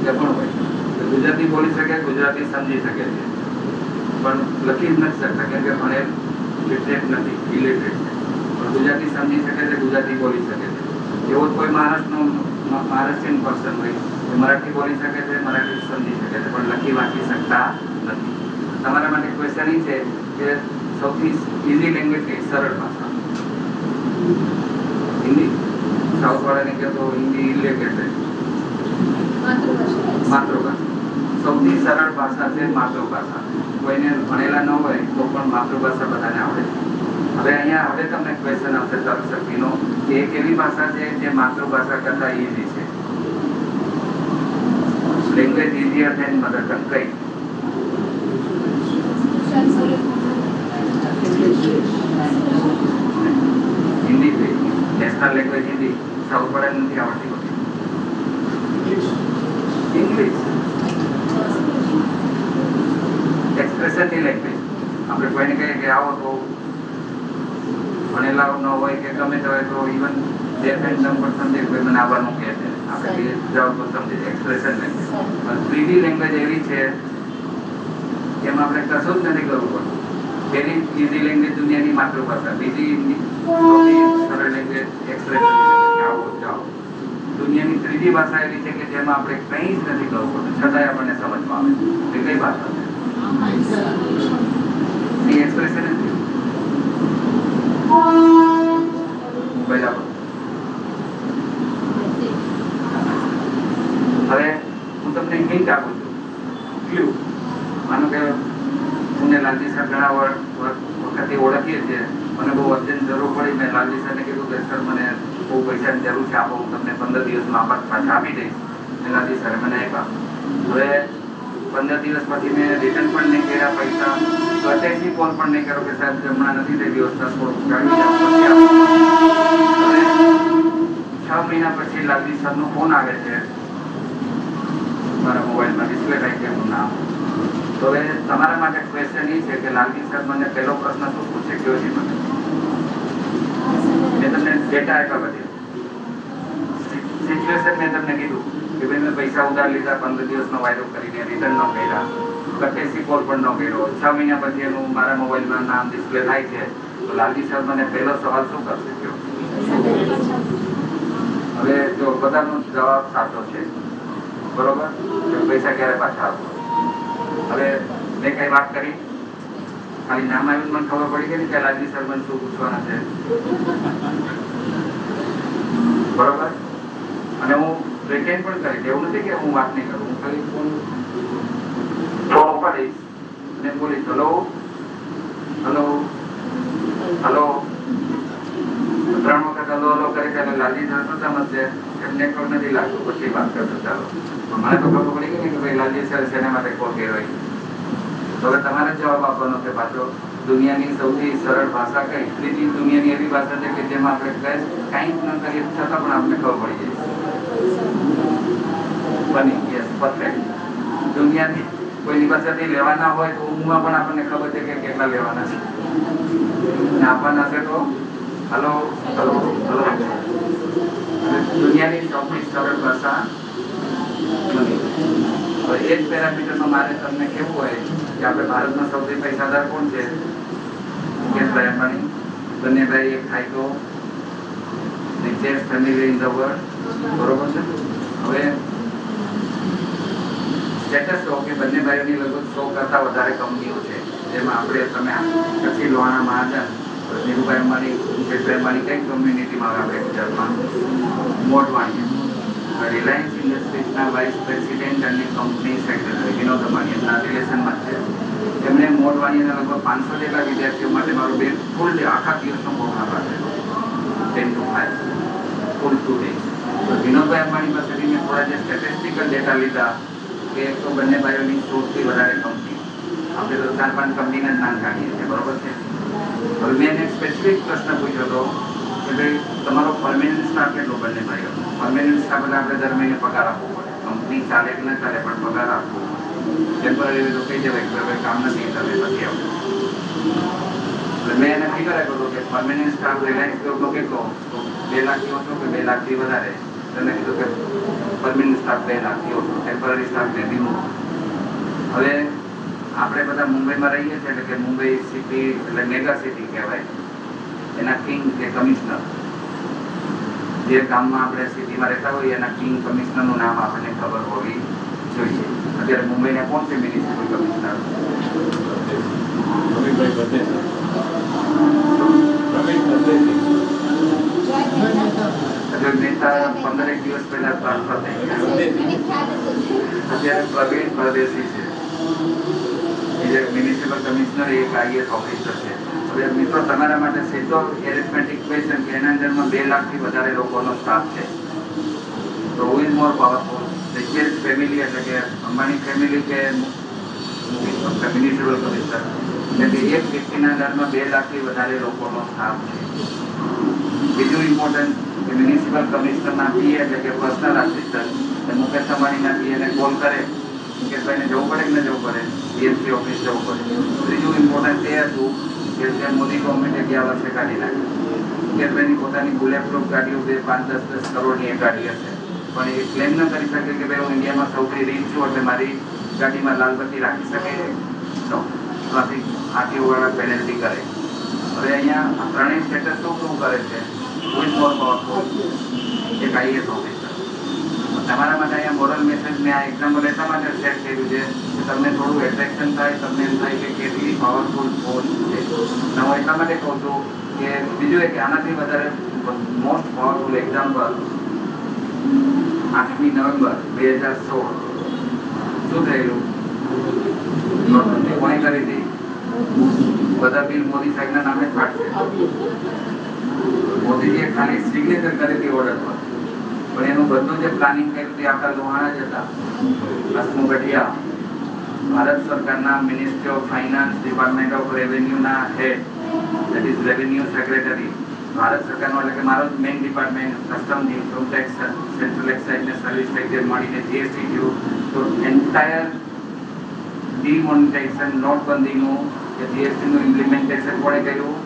કે પણ હોય તો ગુજરાતી બોલી શકે, ગુજરાતી સમજી શકે છે, પણ લખી જ નથી શકતા કેમ કે ભણેલ લિટરેટ નથી, ઇલિટરેટ છે. પણ ગુજરાતી સમજી શકે છે, ગુજરાતી બોલી શકે છે. એવો જ કોઈ મહારાષ્ટ્રીયન પર્સન હોય એ મરાઠી બોલી શકે છે, મરાઠી સમજી શકે છે, પણ લખી વાંચી શકતા નથી. તમારા માટે ક્વેશ્ચન એ છે કે સૌથી ઇઝી લેંગ્વેજ કઈ, સરળ ભાષા? હિન્દી. સાઉથ વાળાને કહે તો હિન્દી લે કે છે માતૃભાષા. સૌથી સરળ ભાષા છે માતૃભાષા. કોઈને ભણેલા ન હોય તો પણ માતૃભાષા બધાને આવડે છે. હવે અહીંયા હવે તમને ક્વેશ્ચન આવશે તર્કશક્તિનો કે એક એવી ભાષા છે જે માતૃભાષા કરતા ઇઝી છે. Language easier than mother tongue કઈ? હિન્દી છે. National language Hindi. સાઉથ વાળાને નથી આવડતી હોતી. ઇંગ્લિશ. એક્સપ્રેશનની લેંગ્વેજ. આપણે કોઈને કહીએ કે આવો તો ભણેલા ન હોય કે ગમે તે હોય તો ઇવન ડેફ એન્ડ ડમ્બ પણ સમજે કોઈ મને આવવાનું કહે છે, આપણે જાવ તો સમજે. Expression language. પણ ત્રીજી લેંગ્વેજ એવી છે એમાં આપણે કશું જ નથી કરવું પડતું. પેલી ઇઝી લેંગ્વેજ દુનિયાની માતૃભાષા, બીજી સરળ લેંગ્વેજ એક્સપ્રેશન. આવો જાઓ. દુનિયાની ત્રીજી ભાષા એવી છે કે જેમાં આપણે કંઈ જ નથી કરવું પડતું છતાંય આપણને સમજમાં આવે. એ કઈ ભાષા છે? એ એક્સપ્રેશન જ છે. બરાબર. હવે હું તમને હિન્ટ આપું છું, ક્લુ. માનો કે મને લાલજી સર ઘણા વખતથી ઓળખીએ છીએ, મને બહુ અર્જન્ટ જરૂર પડી, મેં લાલજી સરને કીધું કે સર મને બહુ પૈસાની જરૂર છે, આપો, હું તમને 15 દિવસમાં પાછા આપી દઈશ. લાલજી સરે મને આપ્યા. હવે 15 દિવસ પછી મેં રિટર્ન પણ નહીં કર્યા પૈસા, કટેસી કોલ પણ નહીં કર્યો કે સાહેબ હમણાં નથી થઈ વ્યવસ્થા, થોડુંક જાણી જાઓ પછી આપો. હવે 6 મહિના પછી લાલજી સરનો ફોન આવે છે મારા મોબાઈલમાં, ડિસ્પ્લે થાય છે એમનું નામ. તો હવે તમારા માટે ક્વેશ્ચન એ છે કે લાલજી સર મને પહેલો પ્રશ્ન શું પૂછે કયો છે? મને મેં તમને ડેટા આપ્યા બધી સિચ્યુએશન મેં તમને કીધું કે ભાઈ મેં પૈસા ઉધાર લીધા, 15 દિવસનો વાયદો કરીને રિટર્ન ન કર્યા, કટેસી કોલ પણ ન કર્યો, 6 મહિના પછી એનું મારા મોબાઈલમાં નામ ડિસ્પ્લે થાય છે. તો લાલજી સર મને પહેલો સવાલ શું કરશે કયો? હવે જો બધાનો જવાબ સાચો છે, બરોબર, પૈસા ક્યારે પાછા આપો. હવે મેં કઈ વાત કરી, ખાલી નામ આવ્યું મને ખબર પડી ગઈ કે લાલજી સર મને શું પૂછવાના છે, બરોબર. અને હું રિટેન પણ કરીશ, એવું નથી કે હું વાત નહીં કરું, હું ખાલી ફોન ઉપાડીશ અને બોલીશ હલો હલો હલો. 3 વખત હલો હલો કરી ચાલે લાલજી સર શું સમજશે, એમને નેટવર્ક નથી લાગતું, પછી વાત કરશો. ચાલો, મને તો ખબર પડી ગઈ કે ભાઈ લાલજી સર શેના માટે કોલ કર્યો. તો હવે તમારે જવાબ આપવાનો છે પાછો. દુનિયાની સૌથી સરળ ભાષા કઈ? ત્રીજી દુનિયાની એવી ભાષા છે કે જેમાં આપણે કંઈક ન કરીએ છતાં પણ આપણે ખબર પડી જાય. બની યસ પરફેક્ટ. દુનિયાની કોઈની પાસેથી લેવાના હોય તો ઊંઘમાં પણ આપણને ખબર છે કે કેટલા લેવાના છે, આપવાના છે તો હલો હલો હલો. દુનિયાની સૌથી સરળ ભાષા બની. હવે એ જ પેરામીટરમાં મારે તમને કેવું હોય કે આપણે ભારતમાં સૌથી પૈસાદાર કોણ છે? મુકેશભાઈ અંબાણી. બંને ભાઈ એક થાય તો richest family in the world, બરોબર છે. હવે સ્ટેટસ કહો કે બંને ભાઈઓની લગભગ 100 કરતા વધારે કંપનીઓ છે, જેમાં આપણે તમે પછી લોહાણા મહાજન ધીરુભાઈ અંબાણી, મુકેશભાઈ અંબાણી કઈ કમ્યુનિટીમાં આવે આપણે ગુજરાતમાં? મોટવાણી. રિલાયન્સ ઇન્ડસ્ટ્રીઝના વાઇસ પ્રેસિડેન્ટ અને કંપની સેક્રેટરી વિનોદ અંબાણીના રિલેશનમાં છે. એમણે મોટવાણીના લગભગ 500 જેટલા વિદ્યાર્થીઓ માટે મારો બે ફૂલ આખા દિવસનો પ્રોગ્રામ રાખેલો, 10 to 5 ફૂલ 2 days. તો વિનોદભાઈ અંબાણી પાસેથી મેં થોડા જે સ્ટેટિસ્ટિકલ ડેટા લીધા કે તો બંને ભાઈઓની 100થી વધારે કંપની, આપણે તો 4-5 કંપનીના જ નામ જાણીએ છીએ, બરોબર છે. હવે મેં એને સ્પેસિફિક પ્રશ્ન પૂછ્યો હતો કે ભાઈ તમારો પરમેનન્ટ સ્ટાફ કેટલો? બંને ભાઈઓ પરમેનન્ટ સ્ટાફ એટલે આપણે દર મહિને પગાર આપવો પડે. કંપની ચાલે કે ના ચાલે પણ પગાર આપવો. ટેમ્પરરી તો કહી દેવાય કે ભાઈ કામ નથી ચાલે પછી આવું. એટલે મેં એને ફિગર આપ્યો હતો કે પરમેનન્ટ સ્ટાફ રિલાયન્સ ગ્રુપનો કેટલો? તો 2 લાખથી ઓછો કે 2 લાખથી વધારે? એને કીધું કે પરમેનન્ટ સ્ટાફ 2 લાખથી ઓછો, ટેમ્પરરી સ્ટાફ 2 થી. હવે આપણે બધા મુંબઈમાં રહીએ છીએ એટલે કે મુંબઈ સિટી એટલે મેગા સિટી કહેવાય. એના કિંગ કે કમિશનર, જે ગામમાં આપણે સિટીમાં રહેતા હોઈએ એના કિંગ કમિશનરનું નામ આપણને ખબર હોવી જોઈએ. અત્યારે મુંબઈના કોણ છે મ્યુનિસિપલ કમિશનર? નેતા 15 દિવસ પહેલા ટ્રાન્સફર થઈ ગયા. અત્યારે પ્રવીણ પરદેશી છે, જે મ્યુનિસિપલ કમિશનર, એક IAS ઓફિસર છે. હવે મિત્રો તમારા માટે સીધો એરિથમેટિક ક્વેશ્ચન કે એના અંદરમાં 2 લાખથી વધારે લોકોનો સ્ટાફ છે, તો who is more powerful? Richest family એટલે કે અંબાણી ફેમિલી કે મ્યુનિસિપલ કમિશનર? એટલે એક વ્યક્તિના અંદરમાં 2 લાખથી વધારે લોકોનો સ્ટાફ છે. બીજું ઇમ્પોર્ટન્ટ કે મ્યુનિસિપલ કમિશનરના PA એટલે કે પર્સનલ આસિસ્ટન્ટ મુકેશ અંબાણીના PA કોલ કરે, મુકેશભાઈને જવું પડે કે ન જવું પડે? BMC ઓફિસ જવું પડે. ત્રીજું ઇમ્પોર્ટન્ટ એ હતું કે જે મોદી ગવર્મેન્ટે ગયા વર્ષે કાઢી નાખી. મુકેશભાઈની પોતાની બુલેટ પ્રૂફ ગાડીઓ 5-10 કરોડની એક ગાડી હશે, પણ એ ક્લેમ ન કરી શકે કે ભાઈ હું ઇન્ડિયામાં સૌથી રીચ છું એટલે મારી ગાડીમાં લાલ બત્તી રાખી શકે તો ટ્રાફિક આરટીઓવાળા પેનલ્ટી કરે. હવે અહીંયા આ ત્રણેય સ્ટેટસ શું કરે છે? કોઈ મોર પાવરફુલ? એક IAS ઓફિસર. તમારા માટે અહીંયા મોરલ મેસેજ મેં આ એક્ઝામ્પલ એટલા માટે સેટ કર્યું છે કે તમને થોડું એટ્રેક્શન થાય, તમને એમ થાય કે કેટલી પાવરફુલ ફોર્સ છે. હું એટલા માટે કહું છું કે બીજું એક આનાથી વધારે મોસ્ટ પાવરફુલ એક્ઝામ્પલ 8મી નવેમ્બર 2016 શું થયેલું? કોણે કરી હતી? બધા બિલ મોદી સાહેબના નામે ફાટશે. મોદીજીએ ખાલી સિગ્નેચર કરી હતી ઓર્ડર પર, પણ એનું બધું જે પ્લાનિંગ કર્યું તે આપણા લોહાણા જ હતા. હસમુખ ગઢિયા, ભારત સરકારના ministry of finance department of રેવન્યુના head, that is revenue secretary. Bharat સરકારનો એટલે કે મારો જ main department custom, income tax, central excise ને સર્વિસ ટેક્સ મળીને GST થયું. તો એન્ટાયર ડિમોનિટાઇઝેશન નોટબંધીનું કે GSTનું ઇમ્પ્લિમેન્ટેશન કોણે કર્યું?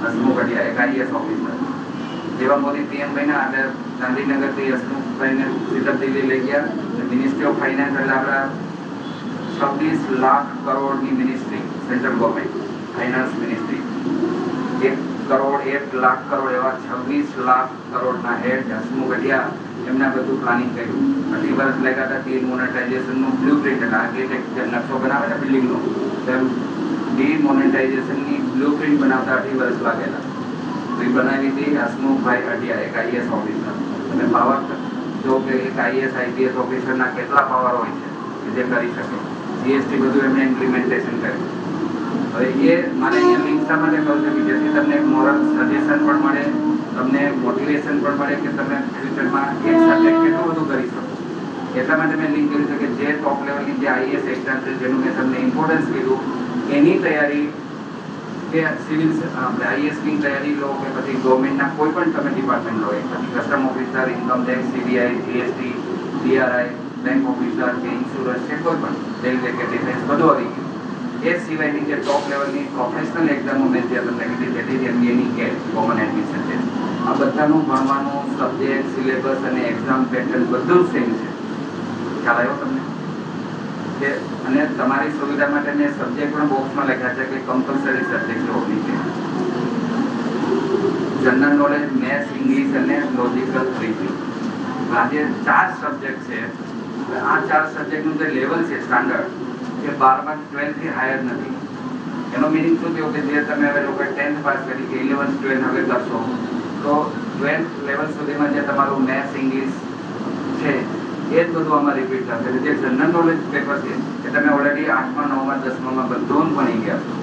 હસમુખ ગઢિયા, એક IAS ઓફિસર. જેવા મોદી PM બન્યા એટલે ગાંધીનગરથી હસમુખભાઈને સીધા દિલ્હી લઈ ગયા. મિનિસ્ટ્રી ઓફ ફાઇનાન્સ એટલે આપણા 26 લાખ કરોડની ministry, central government finance ministry. 1 crore 1 lakh crore એવા 26 લાખ કરોડના હેડ હસમુખ અઢિયા એમના બધું પ્લાનિંગ કર્યું. 2 વર્ષ લાગ્યા હતા ડિમોનેટાઇઝેશનનું બ્લુપ્રિન્ટ, એટલે આર્કિટેક્ટ જે નકશો બનાવે ને બિલ્ડિંગનો, તેમ ડિમોનેટાઇઝેશનની બ્લુપ્રિન્ટ બનાવતા 2 વર્ષ લાગેલા. તો એ બનાવી હતી હસમુખભાઈ અઢિયા, એક આઈએસ ઓફિસર. અને પાવર જો કે એક આઈએસ આઈપીએસ ઓફિસરના કેટલા પાવર હોય છે કે જે કરી શકે. જીએસટી બધું એમને ઇમ્પ્લિમેન્ટેશન કર્યું. હવે એ મારે અહીંયા લિંક શા માટે કહું છું કે જેથી તમને મોરલ સજેશન પણ મળે, તમને મોટિવેશન પણ મળે કે તમે ફ્યુચરમાં એક સબ્જેક્ટ કેટલું બધું કરી શકો. એટલા માટે મેં લિંક કર્યું છે કે જે ટોપ લેવલની જે આઈએસ એક્ઝામ છે જેનું મેં તમને ઇમ્પોર્ટન્સ કીધું, એની તૈયારી કે સિવિલ આપણે આઈએસની તૈયારી લો કે પછી ગવર્મેન્ટના કોઈ પણ તમે ડિપાર્ટમેન્ટ લો, પછી custom officer, income tax, CBI, GST, DRI, bank officer કે ઇન્સ્યોરન્સ કે કોઈ પણ રેલવે કે ડિફેન્સ બધું આવી ગયું. એ સિવાયની જે ટોપ લેવલની પ્રોફેશનલ એક્ઝામો મેં જે તમને કીધી જેથી એમબીએની કે કોમન એડમિશન છે, આ બધાનું ભણવાનું સબ્જેક્ટ, સિલેબસ અને એક્ઝામ પેટર્ન બધું જ સેમ છે. ખ્યાલ આવ્યો તમને? અને તમારી સુવિધા માટે મેં સબ્જેક્ટ પણ બોક્સમાં લખ્યા છે કે કમ્પલસરી સબ્જેક્ટ હોવી છે. જનરલ નોલેજ, મેથ્સ, ઇંગ્લિશ અને લોજિકલ રીઝનિંગ. આ જે 4 સબ્જેક્ટ છે, આ 4 સબ્જેક્ટનું જે લેવલ છે સ્ટાન્ડર્ડ એ 12માં 12 થી હાયર નથી. એનો મિનિંગ શું થયો કે જે તમે હવે લોકો 10th પાસ કરી કે 11th 12th હવે કરશો તો 12th લેવલ સુધીમાં જે તમારું મેથ્સ, ઇંગ્લિશ છે એ જ બધું આમાં રિપીટ થશે. જે જનરલ નોલેજ પેપર છે એ તમે ઓલરેડી 8માં 9માં 10માં બધું ભણી ગયા છો.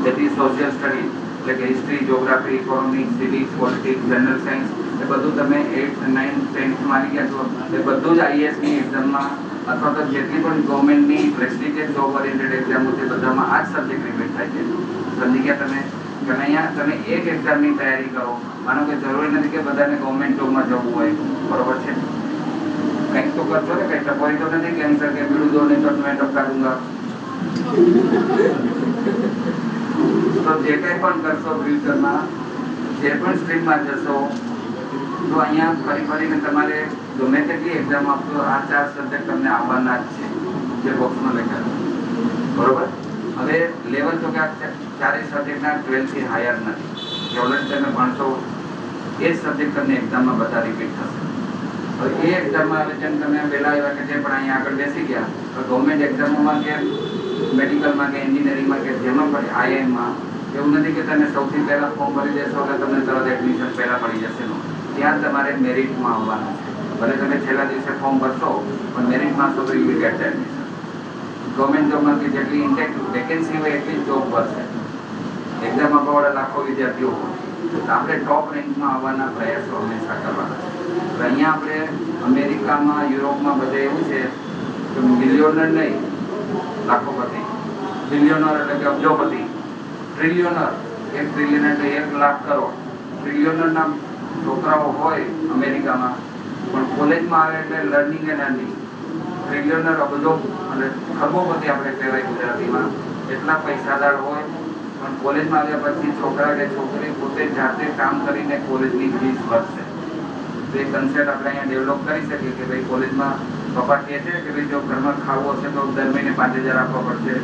જેથી સોશિયલ સ્ટડી એટલે કે history, geography, economics, civics, politics, general science એ બધું તમે 8th 9th 10thમાં આવી ગયા છો. એ બધું જ આઈએએસની એક્ઝામમાં અથવા તો જેટલી પણ ગવર્મેન્ટની પ્રેસ્ટિજિયસ જોબ ઓરિએન્ટેડ એક્ઝામો છે બધામાં આ જ સબ્જેક્ટ રિપીટ થાય છે. સમજી ગયા તમે? કે અહીંયા તમે એક એક્ઝામની તૈયારી કરો, માનો કે જરૂરી નથી કે બધાને ગવર્મેન્ટ જોબમાં જવું હોય, બરોબર છે? કંઈક તો કરશો ને, કંઈક ટપોરી તો નથી કેન્સર કે બીડું દો નહીં તો મેં ટપકા દૂંગા. તો જે કંઈ પણ કરશો ફ્યુચરમાં, જે પણ સ્ટ્રીમમાં જશો, તો અહીંયા ફરી ફરીને તમારે ગમે તેટલી એક્ઝામ આપશો, આ 4 સબ્જેક્ટ તમને આવવાના જ છે જે બોક્સમાં લખ્યા. બરોબર? હવે લેવલ તો કે આ 4 સબ્જેક્ટના 12 થી હાયર નથી. જે ઓલરેડી તમે ભણશો એ જ સબ્જેક્ટ તમને એક્ઝામમાં બધા રિપીટ થશે. હવે એ એક્ઝામમાં હવે જેમ તમે વહેલા આવ્યા કે જે પણ અહીંયા આગળ બેસી ગયા, તો ગવર્મેન્ટ એક્ઝામોમાં કે મેડિકલમાં કે એન્જિનિયરિંગમાં કે જેમાં પણ આઈઆઈએમમાં એવું નથી કે તમે સૌથી પહેલાં ફોર્મ ભરી દેશો કે તમને તરત એડમિશન પહેલાં મળી જશે. ત્યાં તમારે મેરિટમાં આવવાનું છે. ભલે તમે છેલ્લા દિવસે ફોર્મ ભરશો પણ મેરિટમાં તો you will get admission. Government જોબમાંથી જેટલી ઇન્ટેક વેકેન્સી હોય એટલી જોબ ભરશે. એક્ઝામ આપવાવાળા લાખો વિદ્યાર્થીઓ હોય તો આપણે ટોપ રેન્કમાં આવવાના પ્રયાસો હંમેશા કરવાના છે. તો અહીંયા આપણે અમેરિકામાં, યુરોપમાં બધે એવું છે કે મિલિયોનર નહીં, લાખોપતિ. બિલિયોનર એટલે કે અબજોપતિ. ટ્રિલિયોનર, 1 ટ્રિલિયન એટલે 1 લાખ કરોડ. ટ્રિલિયોનરના છોકરાઓ હોય અમેરિકામાં, પણ કોલેજમાં આવે એટલે લર્નિંગ એન્ડ અર્નિંગ. ટ્રિલિયોનર અબજો અને ખરબોપતિ આપણે કહેવાય ગુજરાતીમાં, એટલા પૈસાદાર હોય પણ કોલેજમાં આવ્યા પછી છોકરા કે છોકરી પોતે જાતે કામ કરીને કોલેજની ફીસ ભરશે. તો એ કન્સેપ્ટ આપણે અહીંયા ડેવલપ કરી શકીએ કે ભાઈ કોલેજમાં પપ્પા કહે છે કે ભાઈ જો ઘરમાં ખાવું હશે તો દર મહિને 5,000 આપવા પડશે.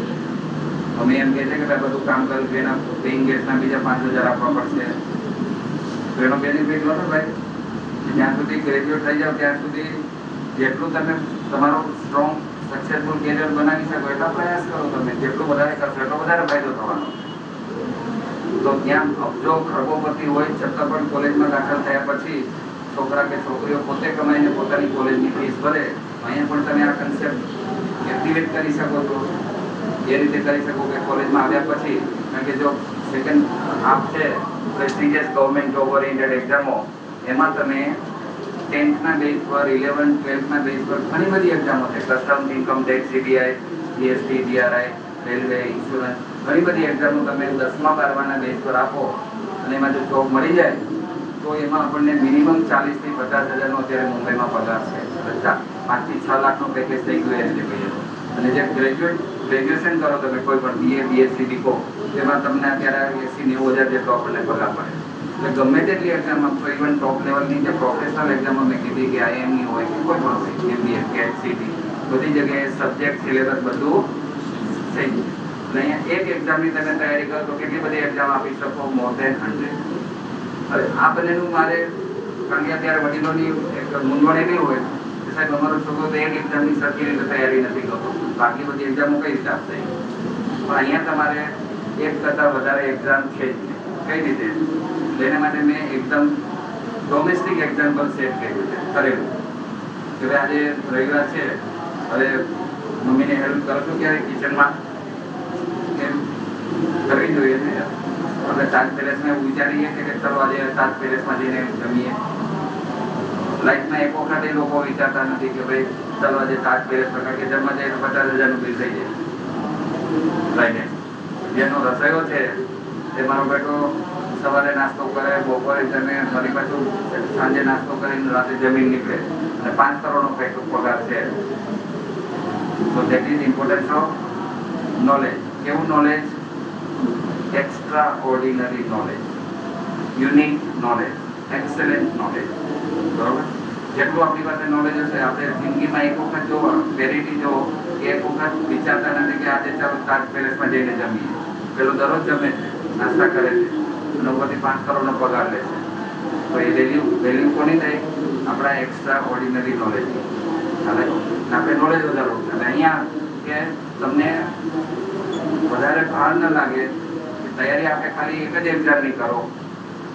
અમે એમ કહે છે કે ભાઈ બધું કામ કર્યું છે એના પેઇંગ ગેસના બીજા 5,000 આપવા પડશે. તો એનો બેનિફિટ લો ને ભાઈ. જ્યાં સુધી ગ્રેજ્યુએટ થઈ જાવ ત્યાં સુધી જેટલું તમે તમારો સ્ટ્રોંગ સક્સેસફુલ કેરિયર બનાવી શકો એટલા પ્રયાસ કરો. તમે જેટલું વધારે કરશો એટલો વધારે ફાયદો થવાનો. તો ત્યાં અબજો ખરબોપતિ હોય છતાં પણ કોલેજમાં દાખલ થયા પછી છોકરા કે છોકરીઓ પોતે કમાઈને પોતાની કોલેજની ફીસ ભરે. અહીંયા પણ તમે આ કન્સેપ્ટ એક્ટિવેટ કરી શકો છો. એ રીતે કરી શકો કે કોલેજમાં આવ્યા પછી, કારણ કે જો સેકન્ડ હાફ છે પ્રેસ્ટિજિયસ ગવર્મેન્ટ જોબ ઓરિએન્ટેડ એક્ઝામો, એમાં તમે 10થના બેઝ પર, 11th 12થના બેઝ પર ઘણી બધી એક્ઝામો છે. Custom, income tax, CBI, GST, DRI, railway, insurance, ઘણી બધી એક્ઝામો તમે 10મા 12માના બેઝ પર આપો અને એમાં જો જોબ મળી જાય તો એમાં આપણને મિનિમમ 40,000 થી 50,000નો અત્યારે મુંબઈમાં પગાર છે. 5 થી 6 લાખનું પેકેજ થઈ ગયું એ રીતે કહીએ. અને જે ગ્રેજ્યુએશન કરો તમે કોઈ પણ બીએ, બીએસસી, બીકોમ, તેમાં તમને અત્યારે 80,000-90,000 જેટલો આપણને પગાર પડે. એટલે ગમે તેટલી એક્ઝામ આપશો, ઇવન ટોપ લેવલની જે પ્રોફેશનલ એક્ઝામો મેં કીધી કે આઈએમની હોય કે કોઈ પણ હોય, એમબીએ, કેટ, સીટી, બધી જગ્યાએ સબ્જેક્ટ સિલેબસ બધું થઈ ગયું. એટલે અહીંયા એક એક્ઝામની તમે તૈયારી કરો તો કેટલી બધી એક્ઝામ આપી શકો? More than 100. હવે આ બંનેનું મારે કારણ કે અત્યારે વડીલોની એક મૂંઝવણ એવી હોય કે સાહેબ અમારો છોકરો તો એક એક્ઝામની સરખી રીતે તૈયારી નથી કરતો, બાકી બધી એક્ઝામો કઈ રીતે આપશે? પણ અહીંયા તમારે એક કરતાં વધારે એક્ઝામ છે જ કઈ રીતે. એના માટે મેં એકદમ ડોમેસ્ટિક એક્ઝામ્પલ સેટ કરેલું કે ભાઈ આજે રવિવાર છે, હવે મમ્મીને હેલ્પ કરો છો ક્યારે કિચનમાં? કેમ કરવી જોઈએ ને. આપણે તાજ પેલેસમાં એવું વિચારીએ કે ચલો આજે તાજ પેલેસમાં જઈને જમીએ. લાઈફમાં એક વખત એ લોકો વિચારતા નથી કે ભાઈ ચલો આજે તાજ પેલેસમાં, કારણ કે જમવા જાય તો 50,000નું બિલ થઈ જાય. લઈને જેનો રસોઈયો છે તે મારો બેટો સવારે નાસ્તો કરે, બપોરે જમે, ફરી પાછું સાંજે નાસ્તો કરીને રાતે જમીન નીકળે અને 5 કરોડનો પગાર છે. So that is importance of knowledge. કેવું knowledge? Extra ordinary knowledge, unique knowledge, excellent knowledge. બરોબર? જેટલું આપણી પાસે નોલેજ હશે, આપણે જિંદગીમાં એક વખત જો વેરાયટી જો એક વખત વિચારતા નથી કે આજે ચાલો તાજ પેલેસમાં જઈને જમીએ. પેલો દરરોજ જમે છે, નાસ્તા કરે છે અને ઉપરથી 5 કરોડનો પગાર લે છે. તો એ વેલ્યુ કોની થાય? આપણા એક્સ્ટ્રા ઓર્ડિનરી નોલેજ. આપણે નોલેજ વધારવું. અને અહીંયા કે તમને વધારે ભાર ન લાગે, તૈયારી આપણે ખાલી એક જ એક્ઝામની કરો.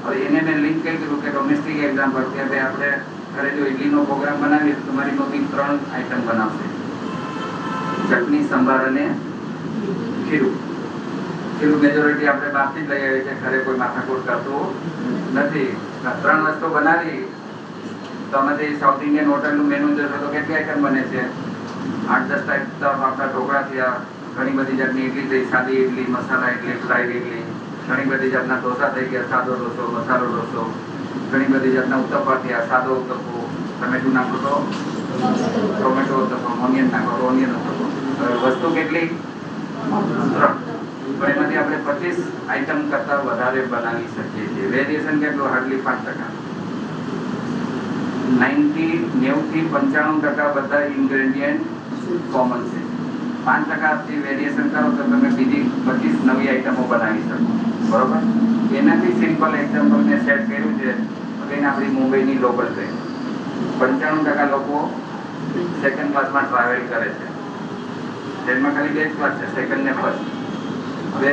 હવે એને મેં લિંક કરી દીધું કે ડોમેસ્ટિક એક્ઝામ પર કે ભાઈ આપણે ઘરે જો ઇડલીનો પ્રોગ્રામ બનાવીએ તો તમારી મમ્મી 3 આઈટમ બનાવશે: ચટણી, સંભાર અને ખીરું. ખીરું મેજોરિટી આપણે બહારથી જ લઈ આવીએ છીએ, ઘરે કોઈ માથાકૂટ કરતું નથી. 3 વસ્તુ બનાવી તો આમાંથી સાઉથ ઇન્ડિયન હોટલનું મેનુ જોશો તો કેટલી આઈટમ બને છે? 8-10 ટાઈપ આપણા ઢોકળા થયા, ઘણી બધી જાતની ઇડલી થઈ, સાદી ઇડલી, મસાલા ઇડલી, ફ્રાઈડ ઇડલી, ઘણી બધી જાતના ઢોસા થઈ ગયા, સાદો ઢોસો, મસાલો ઢોસો, ઘણી બધી જાતના ઉત્તપા થયા, સાદો ઉત્તપો, ટમેટું નાખો તો ટોમેટો ઉત્તપો, ઓનિયન નાખો તો ઓનિયન ઉત્તપો. વસ્તુ કેટલી? 3. પણ એમાંથી આપણે 25 આઈટમ કરતાં વધારે બનાવી શકીએ છીએ. વેરિએશન કેટલું? હાર્ડલી 5%. 90થી 95% બધા ઇન્ગ્રેડિયન્ટ કોમન છે. 5%થી વેરિએશન કરો તો તમે બીજી 25 નવી આઈટમો બનાવી શકો. બરોબર? એનાથી સિમ્પલ એક્ઝામ્પલ મેં સેટ કર્યું છે. એને આપણી મુંબઈની લોકલ ટ્રેન. 95% લોકો સેકન્ડ ક્લાસમાં ટ્રાવેલ કરે છે. ટ્રેનમાં ખાલી 2 જ ક્લાસ છે, સેકન્ડ ને ફર્સ્ટ. હવે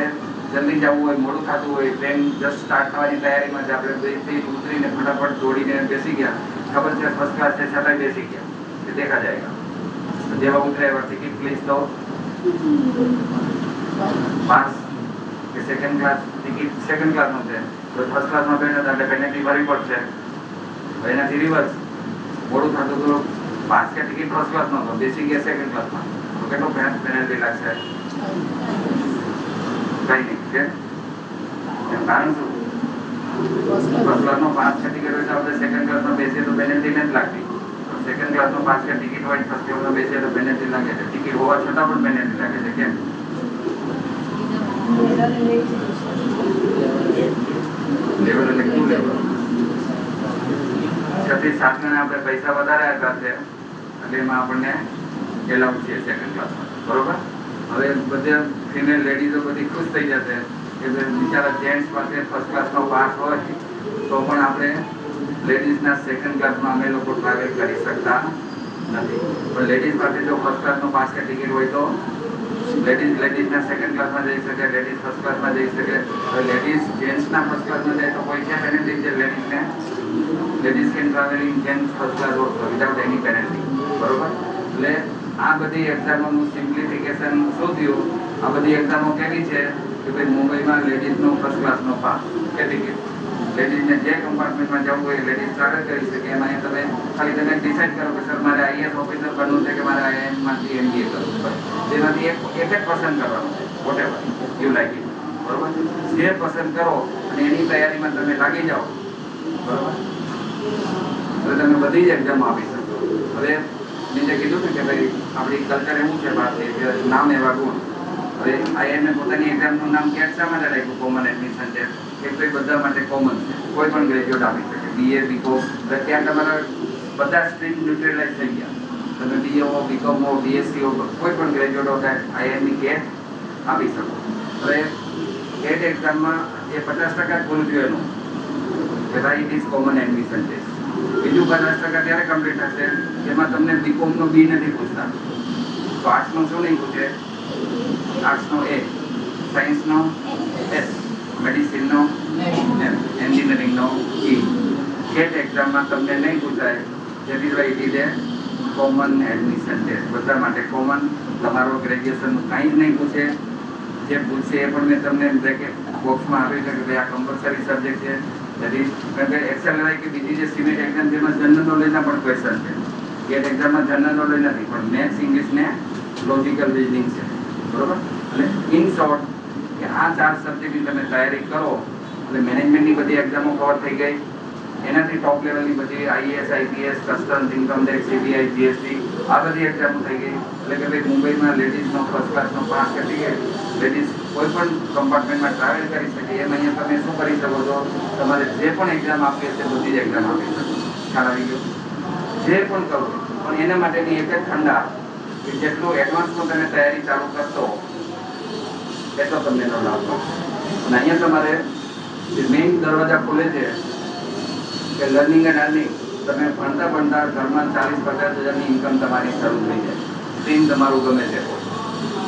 જલ્દી જવું હોય, મોડું થતું હોય, ટ્રેન જસ્ટ સ્ટાર્ટ થવાની તૈયારીમાં છે, આપણે બેથી ઉતરીને ફટાફટ દોડીને બેસી ગયા, ખબર છે ફર્સ્ટ ક્લાસ છે છતાંય બેસી ગયા, એ દેખા જાયગા. જેવા ઉતરે એવા ટિકિટ પ્લીઝ દો, પાસ. કે સેકન્ડ ક્લાસ ટિકિટ સેકન્ડ ક્લાસનું છે તો ફર્સ્ટ ક્લાસમાં બેઠા હતા એટલે પેનલ્ટી ભરવી પડશે. એનાથી રિવર્સ મોડું થતું તો પાસ કે ટિકિટ ફર્સ્ટ ક્લાસનો હતો, બેસી ગયા સેકન્ડ ક્લાસમાં, તો કેટલો પેનલ્ટી લાગશે? કઈ નહીં છે. કારણ શું? ફર્સ્ટ ક્લાસનો પાસ કે ટિકિટ હોય તો આપણે સેકન્ડ ક્લાસમાં બેસીએ તો પેનલ્ટી નથી લાગતી. સેકન્ડ ક્લાસનો પાસ કે ટિકિટ હોય ફર્સ્ટ ક્લાસમાં બેસીએ તો પેનલ્ટી લાગે છે. ટિકિટ હોવા છતાં પણ પેનલ્ટી લાગે છે. કેમ? લેવલ એટલે શું લેવલ? 6 થી 7 મહિના આપણે પૈસા વધારે આપ્યા છે એટલે એમાં આપણને એલાઉ છે સેકન્ડ ક્લાસમાં. બરોબર? હવે બધા ફિમેલ લેડીઝો બધી ખુશ થઈ જશે કે બિચારા જેન્ટ્સ પાસે ફર્સ્ટ ક્લાસનો પાસ હોય તો પણ આપણે લેડીઝના સેકન્ડ ક્લાસમાં અમે લોકો ટ્રાવેલ કરી શકતા નથી. પણ લેડીઝ પાસે જો ફર્સ્ટ ક્લાસનો પાસ કે ટિકિટ હોય તો લેડીઝના સેકન્ડ ક્લાસમાં જઈ શકે, લેડીઝ ફર્સ્ટ ક્લાસમાં જઈ શકે. લેડીઝ જેન્ટ્સના ફર્સ્ટ ક્લાસમાં જાય તો કોઈ છે પેનલ્ટી છે લેડીઝને? Ladies can travelling gents first class also without any penalty. બરોબર? એટલે આ બધી એક્ઝામોનું સિમ્પ્લિફિકેશન શું થયું? આ બધી એક્ઝામો કેવી છે કે ભાઈ મુંબઈમાં લેડીઝનો ફર્સ્ટ ક્લાસનો પાસ કે ટિકિટ, લેડીઝને જે કમ્પાર્ટમેન્ટમાં જવું હોય લેડીઝ ટ્રાવેલ કરી શકે. એમાં તમે ખાલી તમે ડિસાઇડ કરો કે સર મારે આઈએએસ ઓફિસર બનવું છે કે મારે આઈઆઈએમમાંથી એમબીએ કરવું છે, જેમાંથી એક જ પસંદ કરવાનું છે. Whatever you like it. બરોબર? જે પસંદ કરો અને એની તૈયારીમાં તમે લાગી જાઓ, બરોબર, તો તમે બધી જ એક્ઝામ આપી શકો. હવે મેં જે કીધું ને કે ભાઈ આપણી કલ્ચર એવું છે ભારતીય કે નામ એવા ગુણ. હવે આઈઆઈએમએ પોતાની એક્ઝામનું નામ કેટ શા માટે રાખ્યું? કોમન એડમિશન છે. એ તો બધા માટે કોમન છે, કોઈ પણ ગ્રેજ્યુએટ આપી શકે. બીએ, બીકોમ, ત્યાં તમારા બધા સ્ટ્રીમ ન્યુટ્રલાઇઝ થઈ ગયા. તમે બીએ હો, બીકોમ હો, બીએસસી હો, કોઈ પણ ગ્રેજ્યુએટ હો આઈઆઈએમની કેટ આપી શકો. હવે કેટ એક્ઝામમાં એ 50% ભૂલ થયું એનું કે ભાઈ it is common admission test. બીજું 50% ત્યારે કમ્પ્લીટ થશે જેમાં તમને બીકોમ નો બી નથી પૂછતા. તો આર્ટ્સ નો શું નહીં પૂછે? આર્ટ્સ નો એ, સાયન્સ નો એસ, મેડિસિન નો એમ, એન્જિનિયરિંગ નો ઈ. ગેટ એક્ઝામમાં તમને નહીં પૂછાય. જેથી it is a common admission test, બધા માટે કોમન. તમારો ગ્રેજ્યુએશનનું કાંઈ જ નહીં પૂછે. જે પૂછે એ પણ મેં તમને બ્રેકેટ બોક્સમાં આપ્યું છે કે ભાઈ આ કમ્પલસરી સબ્જેક્ટ છે. કારણ કે એક્સેલરાઈ કે બીજી જે સિવિલ એક્ઝામ જેમાં જનરલ નોલેજના પણ ક્વેશ્ચન છે. ગેટ એક્ઝામમાં જનરલ નોલેજ નથી, પણ મેથ્સ, ઇંગ્લિશ ને લોજિકલ રિઝનિંગ છે. બરોબર? એટલે ઇન શોર્ટ કે આ 4 સબ્જેક્ટની તમે તૈયારી કરો એટલે મેનેજમેન્ટની બધી એક્ઝામો કવર થઈ ગઈ. એનાથી ટોપ લેવલની બધી IAS, IPS, customs, income tax, CBI, GST આ બધી એક્ઝામો થઈ ગઈ. એટલે કે ભાઈ મુંબઈમાં લેડીઝનો ફર્સ્ટ ક્લાસનો પાસ કરી ગઈ. લેડીઝ કોઈ પણ કમ્પાર્ટમેન્ટમાં ટ્રાવેલ કરી શકે. એમ અહીંયા તમે શું કરી શકો છો? તમારે જે પણ એક્ઝામ આપી હશે બધી જ એક્ઝામ આપી શકો. ખ્યાલ આવી ગયો? જે પણ કરો પણ એના માટેની એક જ ઠંડા કે જેટલું એડવાન્સમાં તમે તૈયારી ચાલુ કરશો એટલો તમને એનો લાભ મળશે. અને અહીંયા તમારે જે મેઇન દરવાજા ખુલે છે કે લર્નિંગ એન્ડ અર્નિંગ. તમે ભણતા ઘરમાં 40-50 હજારની ઇન્કમ તમારી શરૂ થઈ જાય. સ્ટ્રીમ તમારું ગમે તે હોય.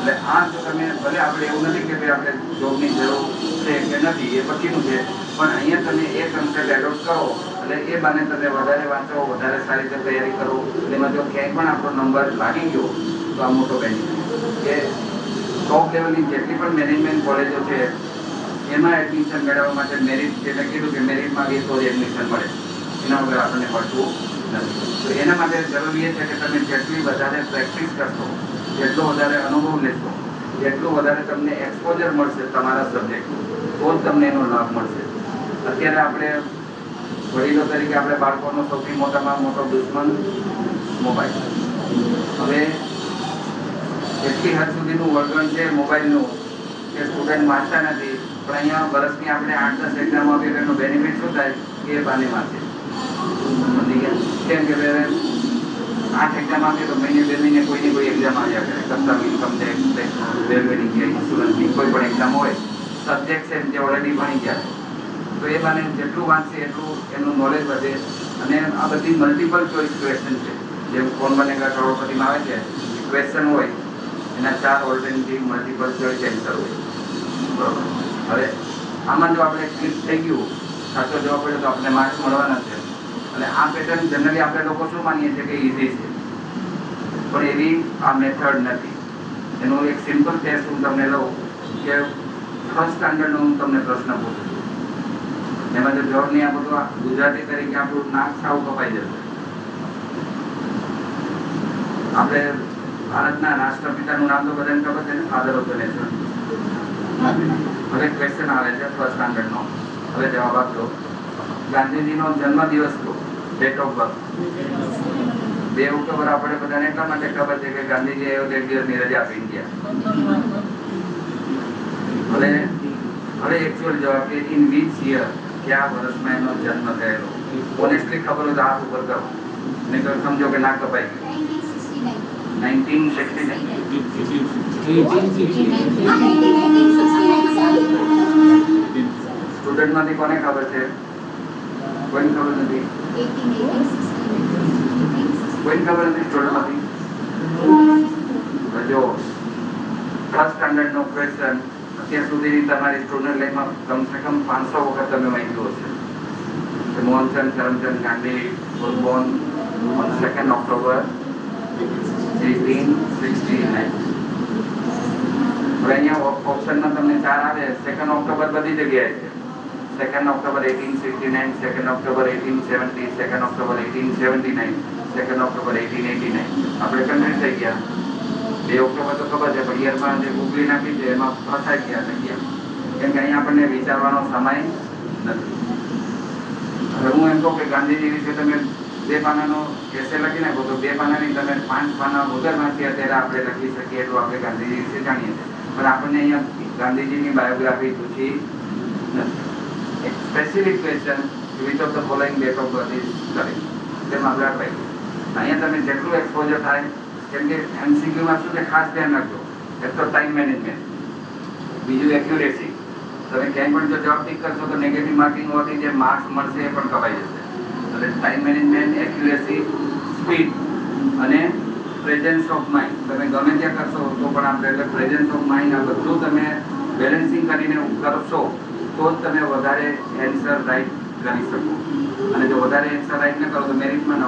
એટલે આ જો તમે ભલે આપણે એવું નથી કે ભાઈ આપણે જોબની જરૂર છે કે નથી, એ પછીનું છે, પણ અહીંયા તમે એ કન્સેપ્ટ એડોપ્ટ કરો એટલે એ બાને તમે વધારે વાંચો, વધારે સારી રીતે તૈયારી કરો. એમાં જો ક્યાંય પણ આપણો નંબર લાગી ગયો તો આ મોટો બેનિફિટ કે ટોપ લેવલની જેટલી પણ મેનેજમેન્ટ કોલેજો છે એમાં એડમિશન મેળવવા માટે મેરિટ, જે મેં કીધું કે મેરિટમાં બી તો જ એડમિશન મળે, એના વગર આપણને મળતું નથી. તો એના માટે જરૂરી એ છે કે તમે જેટલી વધારે પ્રેક્ટિસ કરશો, જેટલો વધારે અનુભવ લેશો, જેટલું વધારે તમને એક્સપોઝર મળશે તમારા સબ્જેક્ટનું, તો જ તમને એનો લાભ મળશે. અત્યારે આપણે વડીલો તરીકે આપણે બાળકોનો સૌથી મોટામાં મોટો દુશ્મન મોબાઈલ. હવે એટલી હદ સુધીનું વળગણ છે મોબાઈલનું કે સ્ટુડન્ટ વાંચતા નથી. પણ અહીંયા વર્ષની આપણે 8-10 એક્ઝામ આપીએ એનો બેનિફિટ શું થાય કે એ બાને વાંચે. કેમ કે 8 એક્ઝામ આપીએ તો મહિને 2 મહિને કોઈની કોઈ એક્ઝામ આવ્યા કરે. કસ્ટમ, ઇન્કમ ટેક્સ, રેલવેની કે ઇન્સ્યોરન્સની કોઈ પણ એક્ઝામ હોય, સબ્જેક્ટ છે જે ઓલરેડી ભણી ગયા. તો એ બાને જેટલું વાંચશે એટલું એનું નોલેજ વધે. અને આ બધી મલ્ટિપલ ચોઇસ ક્વેશ્ચન છે. જેમ કોણ બનેગા કરોડપતિમાં આવે છે, ક્વેશ્ચન હોય એના 4 ઓલ્ટરનેટિવ મલ્ટિપલ ચોઇસ એન્સર હોય. બરોબર? હવે આમાં જો આપણે ક્લિક થઈ ગયું, સાચો જવાબ પડ્યો તો આપણે માર્ક્સ મળવાના છે. અને આ પેટર્ન જનરલી આપણે લોકો શું માનીએ છીએ કે ઇઝી છે, પણ એવી આ મેથડ નથી. એનું એક સિમ્પલ ટેસ્ટ હું તમને લઉં કે ફર્સ્ટ સ્ટાન્ડર્ડનો હું તમને પ્રશ્ન પૂછું છું. એમાં જો જવાબ નહીં આપો તો ગુજરાતી તરીકે આપણું નાક સાવ કપાઈ જશે. આપણે ભારતના રાષ્ટ્રપિતાનું નામ તો બધાને ખબર છે ને, ફાધર ઓફ ધ નેશન. હવે ક્વેશ્ચન આવે છે ફર્સ્ટ સ્ટાન્ડર્ડનો. હવે જવાબ આપજો. ગાંધીજીનો જન્મદિવસ તો ડેટ ઓફ બર્થ 2 ઓક્ટોબર આપણે બધાને એટલા માટે ખબર છે કે ગાંધીજી એવો એક દિવસની રજા આપી ગયા. હવે એકચ્યુઅલ જવાબ કે ઇન વિચ યર, કયા વર્ષમાં એનો જન્મ થયેલો. ઓનેસ્ટલી ખબર હોય તો હાથ ઉપર કરો, નહીં તો સમજો કે ના કપાઈ ગયું. 1969. સ્ટુડન્ટમાંથી કોને ખબર છે? કોઈને ખબર નથી? કોઈને ખબર નથી સ્ટુડન્ટમાંથી? જો ફર્સ્ટ સ્ટાન્ડર્ડનો ક્વેશ્ચન અત્યાર સુધીની તમારી સ્ટુડન્ટ લાઈફમાં કમસે કમ 500 વખત તમે વાંચ્યું હશે. Mohanchand Karamchand Gandhi was born on 2nd October 1869. હવે અહીંયા ઓપ્શનમાં તમને 4 આવે. 2nd ઓક્ટોબર બધી જગ્યાએ છે. 2nd October 1869, 2nd October 1870, 2nd October 1879, 2nd October 1889. આપણે કન્ફ્યુઝ થઈ ગયા. 2 ઓક્ટોબર તો ખબર છે, પણ યરમાં જે ગૂગલી નાખી છે એમાં ફસાઈ ગયા જગ્યા. કેમ કે અહીંયા આપણને વિચારવાનો સમય નથી. હવે હું એમ કહું કે ગાંધીજી વિશે તમે 2 પાનાનો એસે લખી નાખો તો 2 પાનાની તમે 5 પાના વગર વાંચી અત્યારે આપણે લખી શકીએ એટલું આપણે ગાંધીજી વિશે જાણીએ છીએ. પણ આપણને અહીંયા ગાંધીજીની બાયોગ્રાફી પૂછી નથી. એક specific question which of the following date of birth is correct, તેમ આપણે અપાઈ. અહીંયા તમે જેટલું એક્સપોઝર થાય, કેમ કે એમસીક્યુમાં શું છે ખાસ ધ્યાન રાખજો. એક તો ટાઈમ મેનેજમેન્ટ, બીજું એક્યુરેસી, તમે ક્યાંય પણ જો જોબ ટીક કરશો તો નેગેટિવ માર્કિંગ હોવાથી જે માર્ક્સ મળશે એ પણ કપાઈ જશે. એટલે ટાઈમ મેનેજમેન્ટ, એક્યુરેસી, સ્પીડ અને પ્રેઝન્સ ઓફ માઇન્ડ તમે ગમે ત્યાં કરશો તો પણ આપણે એટલે પ્રેઝન્સ ઓફ માઇન્ડ આ બધું તમે બેલેન્સિંગ કરીને કરશો તો જ તમે વધારે એન્સર રાઈટ કરી શકો. અને જો વધારે એન્સર રાઈટ ન કરો તો મેરિટમાં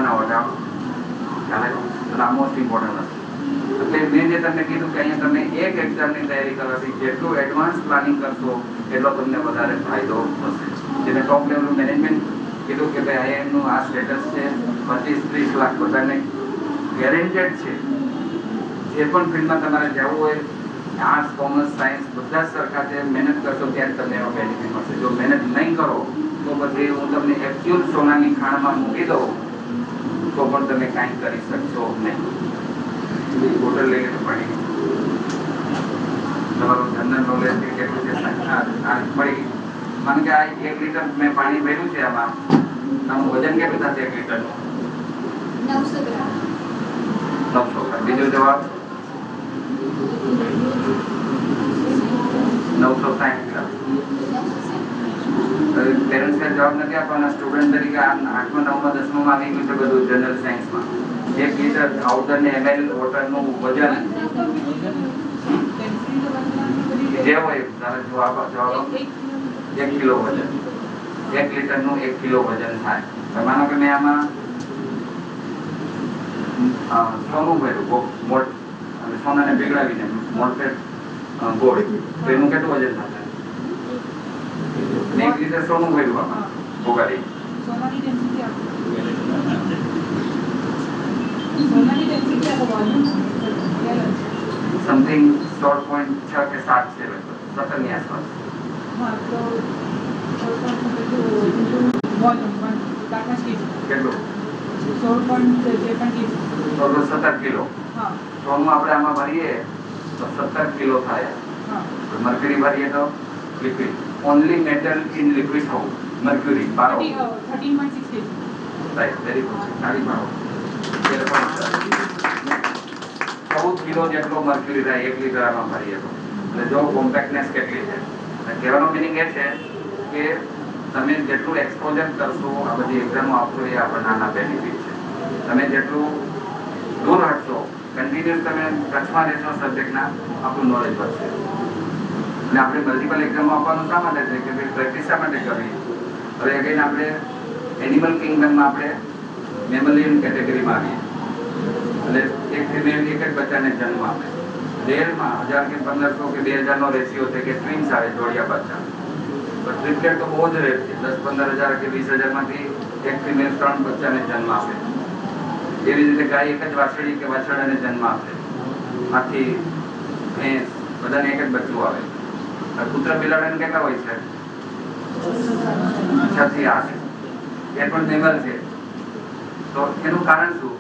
ના વટાવો ખ્યાલ આવ્યો. આ મોસ્ટ ઇમ્પોર્ટન્ટ હશે. એટલે મેં જે તમને કીધું કે અહીંયા તમે એક એક્ઝામની તૈયારી કરવાથી જેટલું એડવાન્સ પ્લાનિંગ કરશો એટલો તમને વધારે ફાયદો થશે. જેને ટોપ લેવલનું મેનેજમેન્ટ કીધું કે ભાઈ આઈઆઈએમનું આ સ્ટેટસ છે, 25-30 લાખ બધાને ગેરેન્ટેડ છે. જે પણ ફિલ્ડમાં તમારે જવું હોય, આર્ટ્સ, કોમર્સ, સાયન્સ બધા જ સરખા છે. મહેનત કરશો ત્યારે તમને એનો બેનિફિટ મળશે. જો મહેનત નહીં કરો તો પછી હું તમને એકચ્યુઅલ સોનાની ખાણમાં મૂકી દઉં તો પણ તમે કાંઈ કરી શકશો નહીં. બોટલ લઈને તો પાણી તમારું જનરલ નોલેજ કેટલું છે મળી મને કે આ 1 લીટર મેં પાણી ભર્યું છે આમાં આનું વજન કેટલું થશે 1 લીટરનું? 900 ગ્રામ. 900 ગ્રામ. બીજો જવાબ 960 ગ્રામ. પેરેન્ટ્સને જવાબ નથી આપવાના. સ્ટુડન્ટ તરીકે 8મા 9મા 10મામાં આવી ગયું છે બધું જનરલ સાયન્સમાં. 1 લીટર આઉટર ને ml વોટરનું વજન જે હોય તારે જવાબ 1 કિલો વજન. 1 લીટરનું 1 કિલો વજન થાય. માનો કે મેં આમાં સોનું ભર્યું મોટ અને સોનાને પીગળાવીને મોલ્ટેડ ગોળ તો એનું કેટલું વજન થશે? 1 લીટર સોનું ભર્યું આમાં ભોગાડી સોનાની ડેન્સિટી આપો વોલ્યુમ સમથિંગ 16.6 કે 7 છે લગભગ 17 ની આસપાસ. હા તો વોલ્યુમ કેટલું? 17 કિલો. હા સોનું આપણે આમાં ભરીએ તો 17 કિલો થાય. મર્ક્યુરી ભરીએ તો liquid. Only metal in liquid હોવું મર્ક્યુરી પારો 13.6 kg. Right, very good. સારી પારો 14 કિલો જેટલો મર્ક્યુરી થાય 1 લીટર આમાં ભરીએ તો. એટલે જો કોમ્પેક્ટનેસ કેટલી છે. કહેવાનો મિનિંગ એ છે કે તમે જેટલું એક્સપોઝર કરશો આ બધી એક્ઝામો આપશો એ આપણને બેનિફિટ છે. તમે જેટલું દૂર હટશો, કન્ટિન્યુઅસ તમે ટચમાં રહેશો સબ્જેક્ટના, આપણું નોલેજ વધશે. અને આપણે મલ્ટિપલ એક્ઝામો આપવાનું શા માટે છે કે ભાઈ પ્રેક્ટિસ શા માટે કરવી. હવે અગેન આપણે એનિમલ કિંગડમમાં આપણે મેમલિયન કેટેગરીમાં આવીએ. એટલે એક ફિમેલ એક જ બચ્ચાને જન્મ આપે. રેરમાં 1000 કે 1500 કે 2000 નો રેશિયો છે કે ટ્વિન્સ આવે જોડિયા બચ્ચા. તો ટ્રિપલેટ તો બહુ જ રેર છે. 10-15 હજાર કે 20,000 માંથી એક ફિમેલ 3 બચ્ચાને જન્મ આપે. એવી રીતે ગાય એક જ વાછડી કે વાછરડાને જન્મ આપે. હાથી, ભેંસ બધાને એક જ બચ્ચું આવે. કૂતરા બિલાડાને કેટલા હોય છે? 6 થી 8. એ પણ મેમલ છે. તો એનું કારણ શું?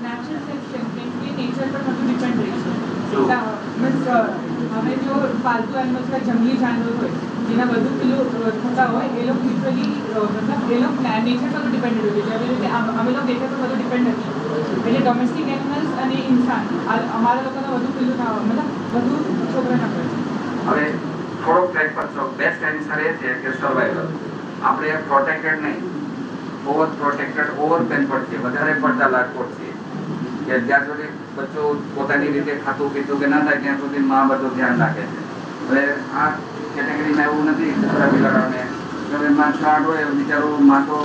नेचुरल सेक्शन के नेचर पर मतलब डिपेंड रही है. मीन्स हमें जो पालतू एनिमल्स का जंगली जानवर હોય જેના વધુ કિલો થતા હોય એ લોકો લિટરલી મતલબ એ લોકો નેચર પર ડિપેન્ડેડ હોય છે. જેવી રીતે અમે લોકો નેચર પર વધુ ડિપેન્ડ નથી. એટલે ડોમેસ્ટિક એનિમલ્સ અને ઇન્સાન અમારા લોકોને વધુ કિલો મતલબ વધુ છોકરા ના પડે. હવે થોડોક ટ્રેક પર છો. બેસ્ટ આન્સર એ છે કે સર્વાઈવલ. આપણે પ્રોટેક્ટેડ નહીં, ઓવર પ્રોટેક્ટેડ, ઓવર પેમ્પર્ડ છે, વધારે પડતા લાડકોડ છે. કે જ્યાં સુધી બચ્ચું પોતાની રીતે ખાતું પીતું કે ના થાય ત્યાં સુધી માં બધું ધ્યાન રાખે છે. હવે આ કેટેગરીમાં એવું નથી કૂતરા બિલાડાને હવે માં છાંટ હોય બિચારું માં તો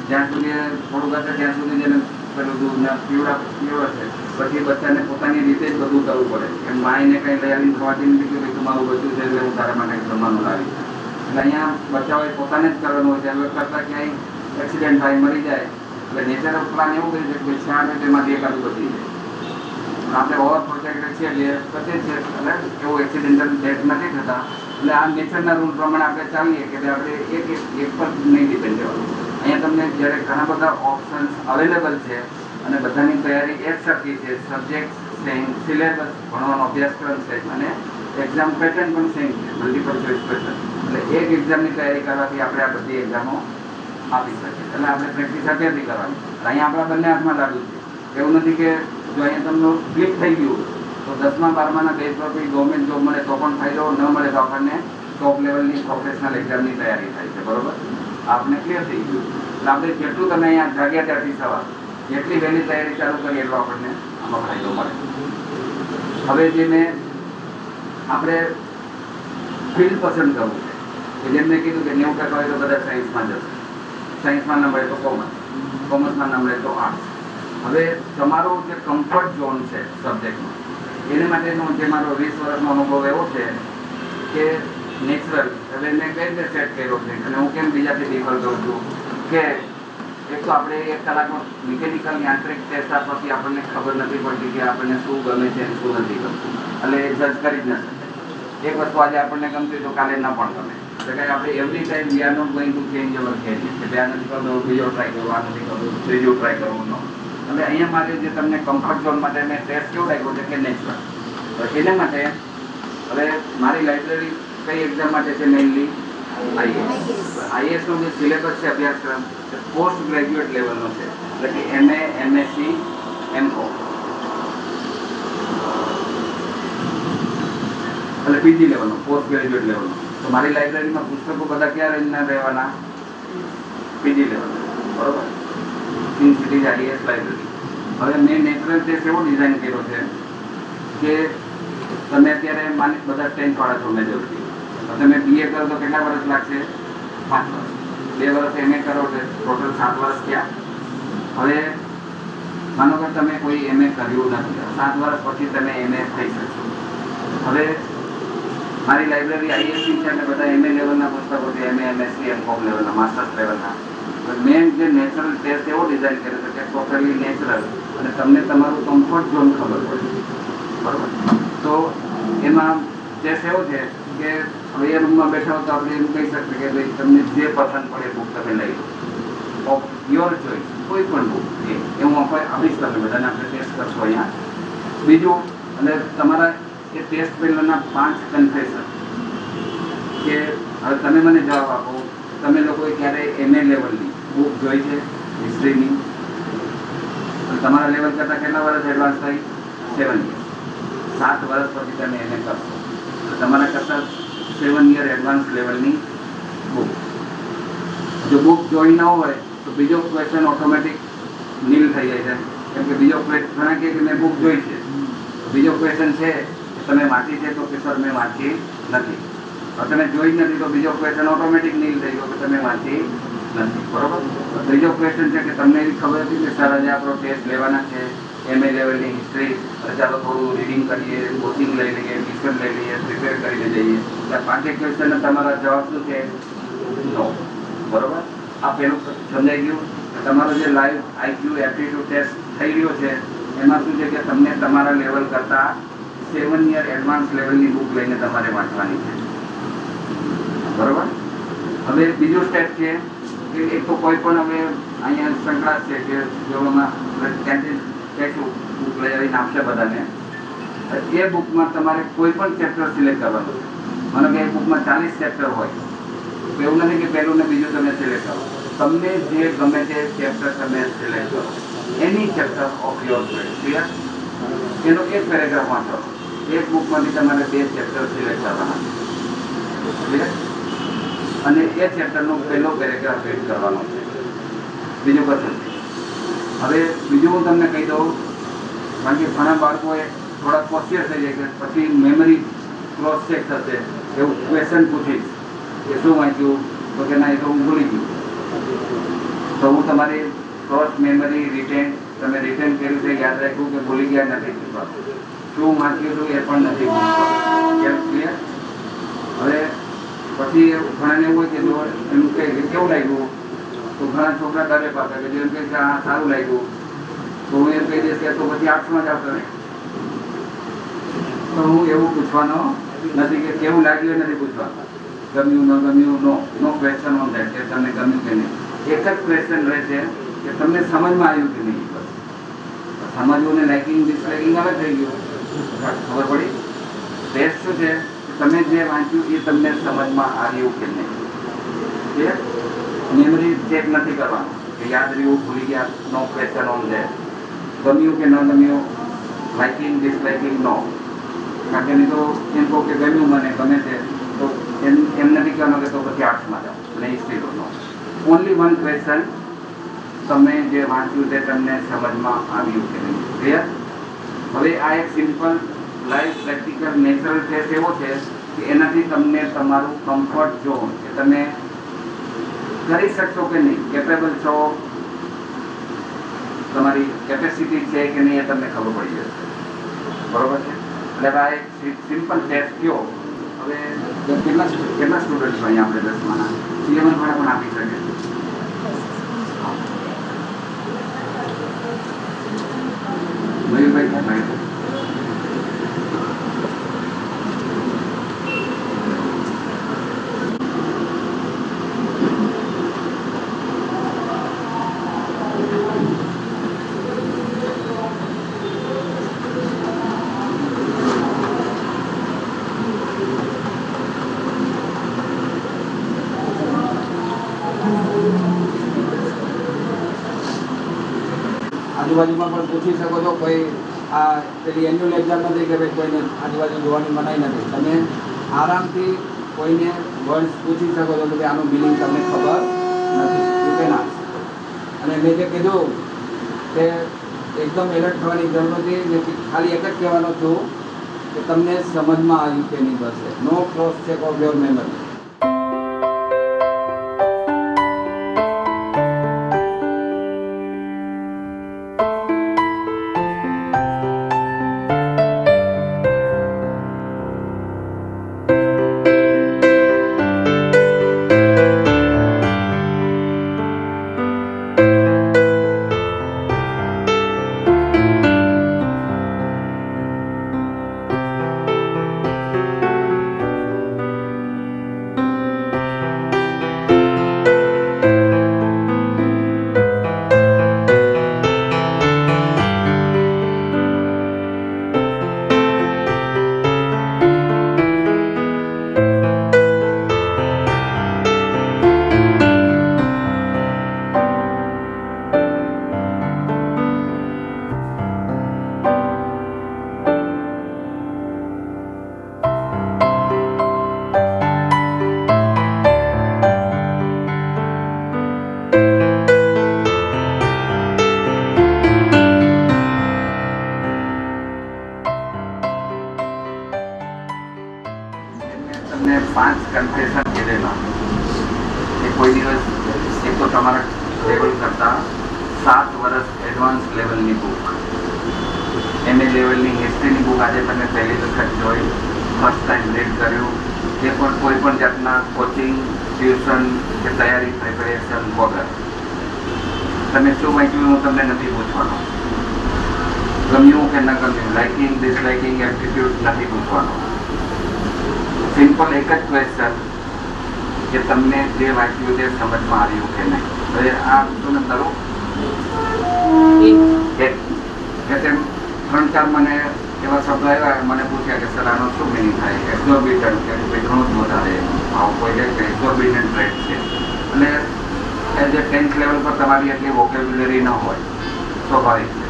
જ્યાં સુધી થોડુંક હશે ત્યાં સુધી જેને પેલું દૂધ પીવડશે. પછી બચ્ચાને પોતાની રીતે જ બધું કરવું પડે. એમ માઈને કંઈ લઈ આવીને ખવાતી નથી કે ભાઈ તમારું બચ્ચું છે એટલે હું તારા માટે જમવાનું લાવી. એટલે અહીંયા બચ્ચાઓએ પોતાને જ કરવાનું હોય છે. હવે કરતાં ક્યાંય એક્સિડન્ટ થાય, મરી જાય એટલે નેચર ઓફ પ્લાન એવું કહે છે કે છાંટ હોય તેમાંથી એકાદું બચી જાય. આપણે ઓવર પ્રોટેક્ટેડ છીએ એટલે બચે છે એટલે એવું એક્સિડેન્ટલ ડેથ નથી થતા. એટલે આ નેચરના રૂલ પ્રમાણે આપણે ચાલીએ કે આપણે એક પર નહીં ડિપેન્ડ રહેવાનું. અહીંયા તમને જ્યારે ઘણા બધા ઓપ્શન્સ અવેલેબલ છે અને બધાની તૈયારી એક સરખી છે, સબ્જેક્ટ સેમ, સિલેબસ ભણવાનો અભ્યાસક્રમ છે અને એક્ઝામ પેટર્ન પણ સેમ છે, મલ્ટિપલ ચોઇસ પેટર્ન. એટલે એક એક્ઝામની તૈયારી કરવાથી આપણે આ બધી એક્ઝામો આપી શકીએ. એટલે આપણે પ્રેક્ટિસ અત્યારથી કરવાની. અહીંયા આપણા બંને હાથમાં લાગુ છે. એવું નથી કે જો અહીંયા તમને ક્લિક થઈ ગયું તો 10મા 12માના બેઝ પર ગવર્મેન્ટ જોબ મળે તો પણ ફાયદો, ન મળે તો આપણને ટોપ લેવલની પ્રોફેશનલ એક્ઝામની તૈયારી થાય છે, બરોબર? આપને ક્લિયર થઈ ગયું. એટલે આપણે જેટલું તમે અહીંયા જાગ્યા ત્યારથી સવાર જેટલી વહેલી તૈયારી ચાલુ કરીએ એટલો આપણને આમાં ફાયદો મળે. હવે જે મેં આપણે ફિલ્ડ પસંદ કરવું છે કે જેમ મેં કીધું કે 90% હોય તો બધા સાયન્સમાં જશે, સાયન્સમાં ન મળે તો કોમર્સ, કોમર્સમાં ન મળે તો આર્ટ્સ. હવે તમારો જે કમ્ફર્ટ ઝોન છે સબ્જેક્ટમાં, એને માટેનો જે મારો 20 વર્ષનો અનુભવ એવો છે કે નેચરલ, હવે મેં કઈ રીતે સેટ કર્યો છે અને હું કેમ બીજાથી ડિફર કરું છું કે એક તો આપણે 1 કલાકનો મિકેનિકલ યાંત્રિક ટેસ્ટ આપવાથી આપણને ખબર નથી પડતી કે આપણને શું ગમે છે અને શું નથી ગમતું, એટલે એ જજ કરી જ ન શકે. એક વસ્તુ આજે આપણને ગમતી તો કાલે ન પણ ગમે. એટલે કે આપણે every time we are not going to change our career, કે બે નથી કરવું બીજો ટ્રાય કરવો, આ નથી કરવું ત્રીજો ટ્રાય કરવો, નો. એટલે અહીંયા મારે જે તમને કમ્ફર્ટ ઝોન માટે મેં ટેસ્ટ કેવું રાખ્યો છે કે નેચરલ. તો એના માટે હવે મારી લાઇબ્રેરી કઈ એક્ઝામ માટે છે? મેઇનલી આઈએએસનો જે સિલેબસ છે અભ્યાસક્રમ પોસ્ટ ગ્રેજ્યુએટ લેવલનો છે, એટલે કે MA, MSc, MCom એટલે પીજી લેવલનો, પોસ્ટ ગ્રેજ્યુએટ લેવલનો. તો મારી લાઇબ્રેરીમાં પુસ્તકો બધા ક્યાં રેન્જના રહેવાના? પીજી લેવલ, બરોબર? In cities IAS library. હવે મેં નેચરલ ટેસ્ટ એવો ડિઝાઇન કર્યો છે કે તમે અત્યારે માની બધા 10th વાળા છો મેજોરિટી, તો તમે BA કરો તો કેટલા વર્ષ લાગશે? 5 વર્ષ. 2 વર્ષ MA કરો તો ટોટલ 7 વર્ષ થયા. હવે માનો કે તમે કોઈ MA કર્યું નથી, 7 વર્ષ પછી તમે MA થઈ શકશો. હવે મારી લાઇબ્રેરી આઈએસસી છે અને બધા MA લેવલના પુસ્તકો છે, MA, MSc, MCom લેવલના, માસ્ટર્સ લેવલના. મેં જે નેચરલ ટેસ્ટ એવો ડિઝાઇન કર્યો છે કે ટોટલી નેચરલ અને તમને તમારું કમ્ફર્ટ ઝોન ખબર પડે, બરોબર? તો એમાં ટેસ્ટ એવો છે કે હવે એ રૂમમાં બેઠા હો તો આપણે એમ કહી શકીએ કે ભાઈ તમને જે પસંદ પડે બુક તમે લઈ લો, ઓફ યોર ચોઇસ, કોઈ પણ બુક એ હું આપણે આપીશ તમને બધાને, આપણે ટેસ્ટ કરશો અહીંયા. બીજું, અને તમારા એ ટેસ્ટ પહેલાંના 5 કન્ફેશન કે હવે તમે મને જવાબ આપો, તમે લોકોએ ક્યારે MA લેવલની બુક જોઈ છે હિસ્ટ્રીની? તમારા લેવલ કરતાં કેટલા વર્ષ એડવાન્સ થઈ? 7 years. 7 વર્ષ પછી તમે MA કરશો તો તમારા કરતાં 7 year એડવાન્સ લેવલની બુક. જો બુક જોઈ ન હોય તો બીજો ક્વેશ્ચન ઓટોમેટિક નીલ થઈ જાય છે, કેમ કે બીજો ઘણા કહે કે મેં બુક જોઈ છે, બીજો ક્વેશ્ચન છે કે તમે વાંચી છે? તો કે સર મેં વાંચી નથી. તમે જોઈ નથી તો બીજો ક્વેશ્ચન ઓટોમેટિક નીલ થઈ ગયો કે તમે વાંચી નથી, બરોબર? ત્રીજો ક્વેશ્ચન છે કે તમને એવી ખબર હતી કે સર આજે આપણો ટેસ્ટ લેવાના છે MA લેવલની હિસ્ટ્રી, ચાલો થોડું રીડિંગ કરીએ, કોચિંગ લઈ લઈએ, ટ્યુશન લઈ લઈએ, પ્રિપેર કરીને જઈએ. એટલે 5 ક્વેશ્ચન તમારા જવાબ શું છે? નો, બરોબર? આ પહેલું સમજાઈ ગયું. તમારો જે લાઈવ IQ એપ્ટિટ્યુડ ટેસ્ટ થઈ રહ્યો છે એમાં શું છે કે તમને તમારા લેવલ કરતાં 7 year એડવાન્સ લેવલની બુક લઈને તમારે વાંચવાની છે, બરોબર? હવે બીજું સ્ટેપ છે કે એક તો કોઈ પણ હવે અહીંયા સંકળાશ છે કે જોવામાં ત્યાંથી કહેશું બુક લઈ આવીને આપશે બધાને. એ બુકમાં તમારે કોઈ પણ ચેપ્ટર સિલેક્ટ કરવાનું છે. માનો કે એ બુકમાં 40 ચેપ્ટર હોય તો એવું નથી કે પહેલું ને બીજું તમે સિલેક્ટ કરો, તમને જે ગમે તે ચેપ્ટર તમે સિલેક્ટ કરો, any chapter of your choice, clear? એનો એક પેરેગ્રાફ વાંચો. એક બુકમાંથી તમારે 2 ચેપ્ટર સિલેક્ટ કરવાના છે, ક્લિયર? અને એ ચેપ્ટરનો પહેલો પેરેગ્રાફ રીડ કરવાનો છે, બીજું કશું નથી. હવે બીજું હું તમને કહી દઉં, કારણ કે ઘણા બાળકોએ થોડા કોશિયસ થઈ જાય કે પછી મેમરી ક્રોસ ચેક થશે, એવું ક્વેશ્ચન પૂછીશ કે શું વાંચ્યું, તો કે ના એ તો હું ભૂલી ગયું. તો હું તમારી ક્રોસ મેમરી રિટેન, તમે રિટેન કર્યું છે, યાદ રાખ્યું કે ભૂલી ગયા નથી પૂછવાનું, શું વાંચ્યું હતું એ પણ નથી પૂછવાનું, ક્લિયર? હવે પછી ઘણાને એવું હોય કે જો એનું કહે કે કેવું લાગ્યું, તો ઘણા છોકરા ડરે પાછા કે જેમ કે આ સારું લાગ્યું તો હું એમ કહી દઈશ કે તો પછી 8માં જ આવતો નહીં. તો હું એવું પૂછવાનો નથી કે કેવું લાગ્યું એ નથી પૂછવાનું, ગમ્યું ન ગમ્યું, નો ક્વેશ્ચન ઓન ધેટ કે તમને ગમ્યું કે નહીં. એક જ ક્વેશ્ચન રહેશે કે તમને સમજમાં આવ્યું કે નહીં. બસ સમજવું ને લાઇકિંગ ડિસલાઇકિંગ હવે થઈ ગયું, ખબર પડી. ટેસ્ટ શું છે? તમે જે વાંચ્યું એ તમને સમજમાં આવ્યું કે નહીં. મેમરી ચેક નથી કરવાનું કે યાદ રહ્યું, ભૂલી ગયા, નો ક્વેશ્ચન ઓન ધેટ. ગમ્યું કે ન ગમ્યું, લાઇકિંગ ડિસલાઇકિંગ નો. કારણ કે નહીં તો એમ કહો કે ગમ્યું મને ગમે છે તો એમ નથી કહેવાનું કે તો પછી આર્ટ્સમાં જાઓ અને હિસ્ટ્રી લો. ઓનલી વન ક્વેશ્ચન, તમે જે વાંચ્યું તે તમને સમજમાં આવ્યું કે નહીં. ક્લિયર? હવે આ એક simple life practical natural taste એવો છે કે એનાથી તમને તમારું કમ્ફર્ટ ઝોન કે તમે કરી શકશો કે નહીં, કેપેબલ છો, તમારી કેપેસિટી છે કે નહીં, એ તમને ખબર પડી જશે. બરોબર છે? એટલે આ એક સિમ્પલ ટેસ્ટ કયો. હવે કેટલા સ્ટુડન્ટ અહીંયા આપણે 10માના CML વાળા પણ આપી શકે. મયુરભાઈ ભાઈ આજુબાજુમાં પણ પૂછી શકો છો. કોઈ આ પેલી એન્યુઅલ એક્ઝામ નથી કે ભાઈ કોઈને આજુબાજુ જોવાની મનાઈ નથી. તમે આરામથી કોઈને વર્ડ્સ પૂછી શકો છો કે આનું મિનિંગ તમને ખબર નથી, યુ કેન આસ્ક. અને મેં જે કીધું કે એકદમ એલર્ટ થવાની જરૂર નથી. મેં ખાલી એક જ કહેવાનો છું કે તમને સમજમાં આવ્યું કે નહીં, બસ. No cross check of your memory. તમને 5 કન્ફેશન કીધેલા એ કોઈ દિવસ એક તો તમારા લેવલ કરતાં 7 વર્ષ એડવાન્સ લેવલની બુક, MA લેવલની હિસ્ટ્રીની બુક આજે તમે પહેલી વખત જોઈ, ફર્સ્ટ ટાઈમ રીડ કર્યું, એ પણ કોઈ પણ જાતના કોચિંગ, ટ્યુશન કે તૈયારી પ્રિપેરેશન વગર તમે શું વાંચ્યું હું તમને નથી પૂછવાનો. ગમ્યું કે ન ગમ્યું, લાઇકિંગ ડિસલાઇકિંગ એપ્ટિટ્યૂડ નથી પૂછવાનો. સિમ્પલ એક જ ક્વેશ્ચન કે તમને જે વાંચ્યું તે સમજમાં આવ્યું કે નહીં. હવે આ તમે કરો એક 3-4 મને એવા શબ્દો આવ્યા, મને પૂછ્યા કે સર આનો શું મિનિંગ થાય, એક્ઝોર્બિટન્ટ કે ઘણું જ વધારે આવું કોઈ લે કે એક્ઝોર્બિટન્ટ રેટ છે. એટલે એઝ એ 10th લેવલ પર તમારી એટલી વોકેબ્યુલરી ન હોય, સ્વાભાવિક છે.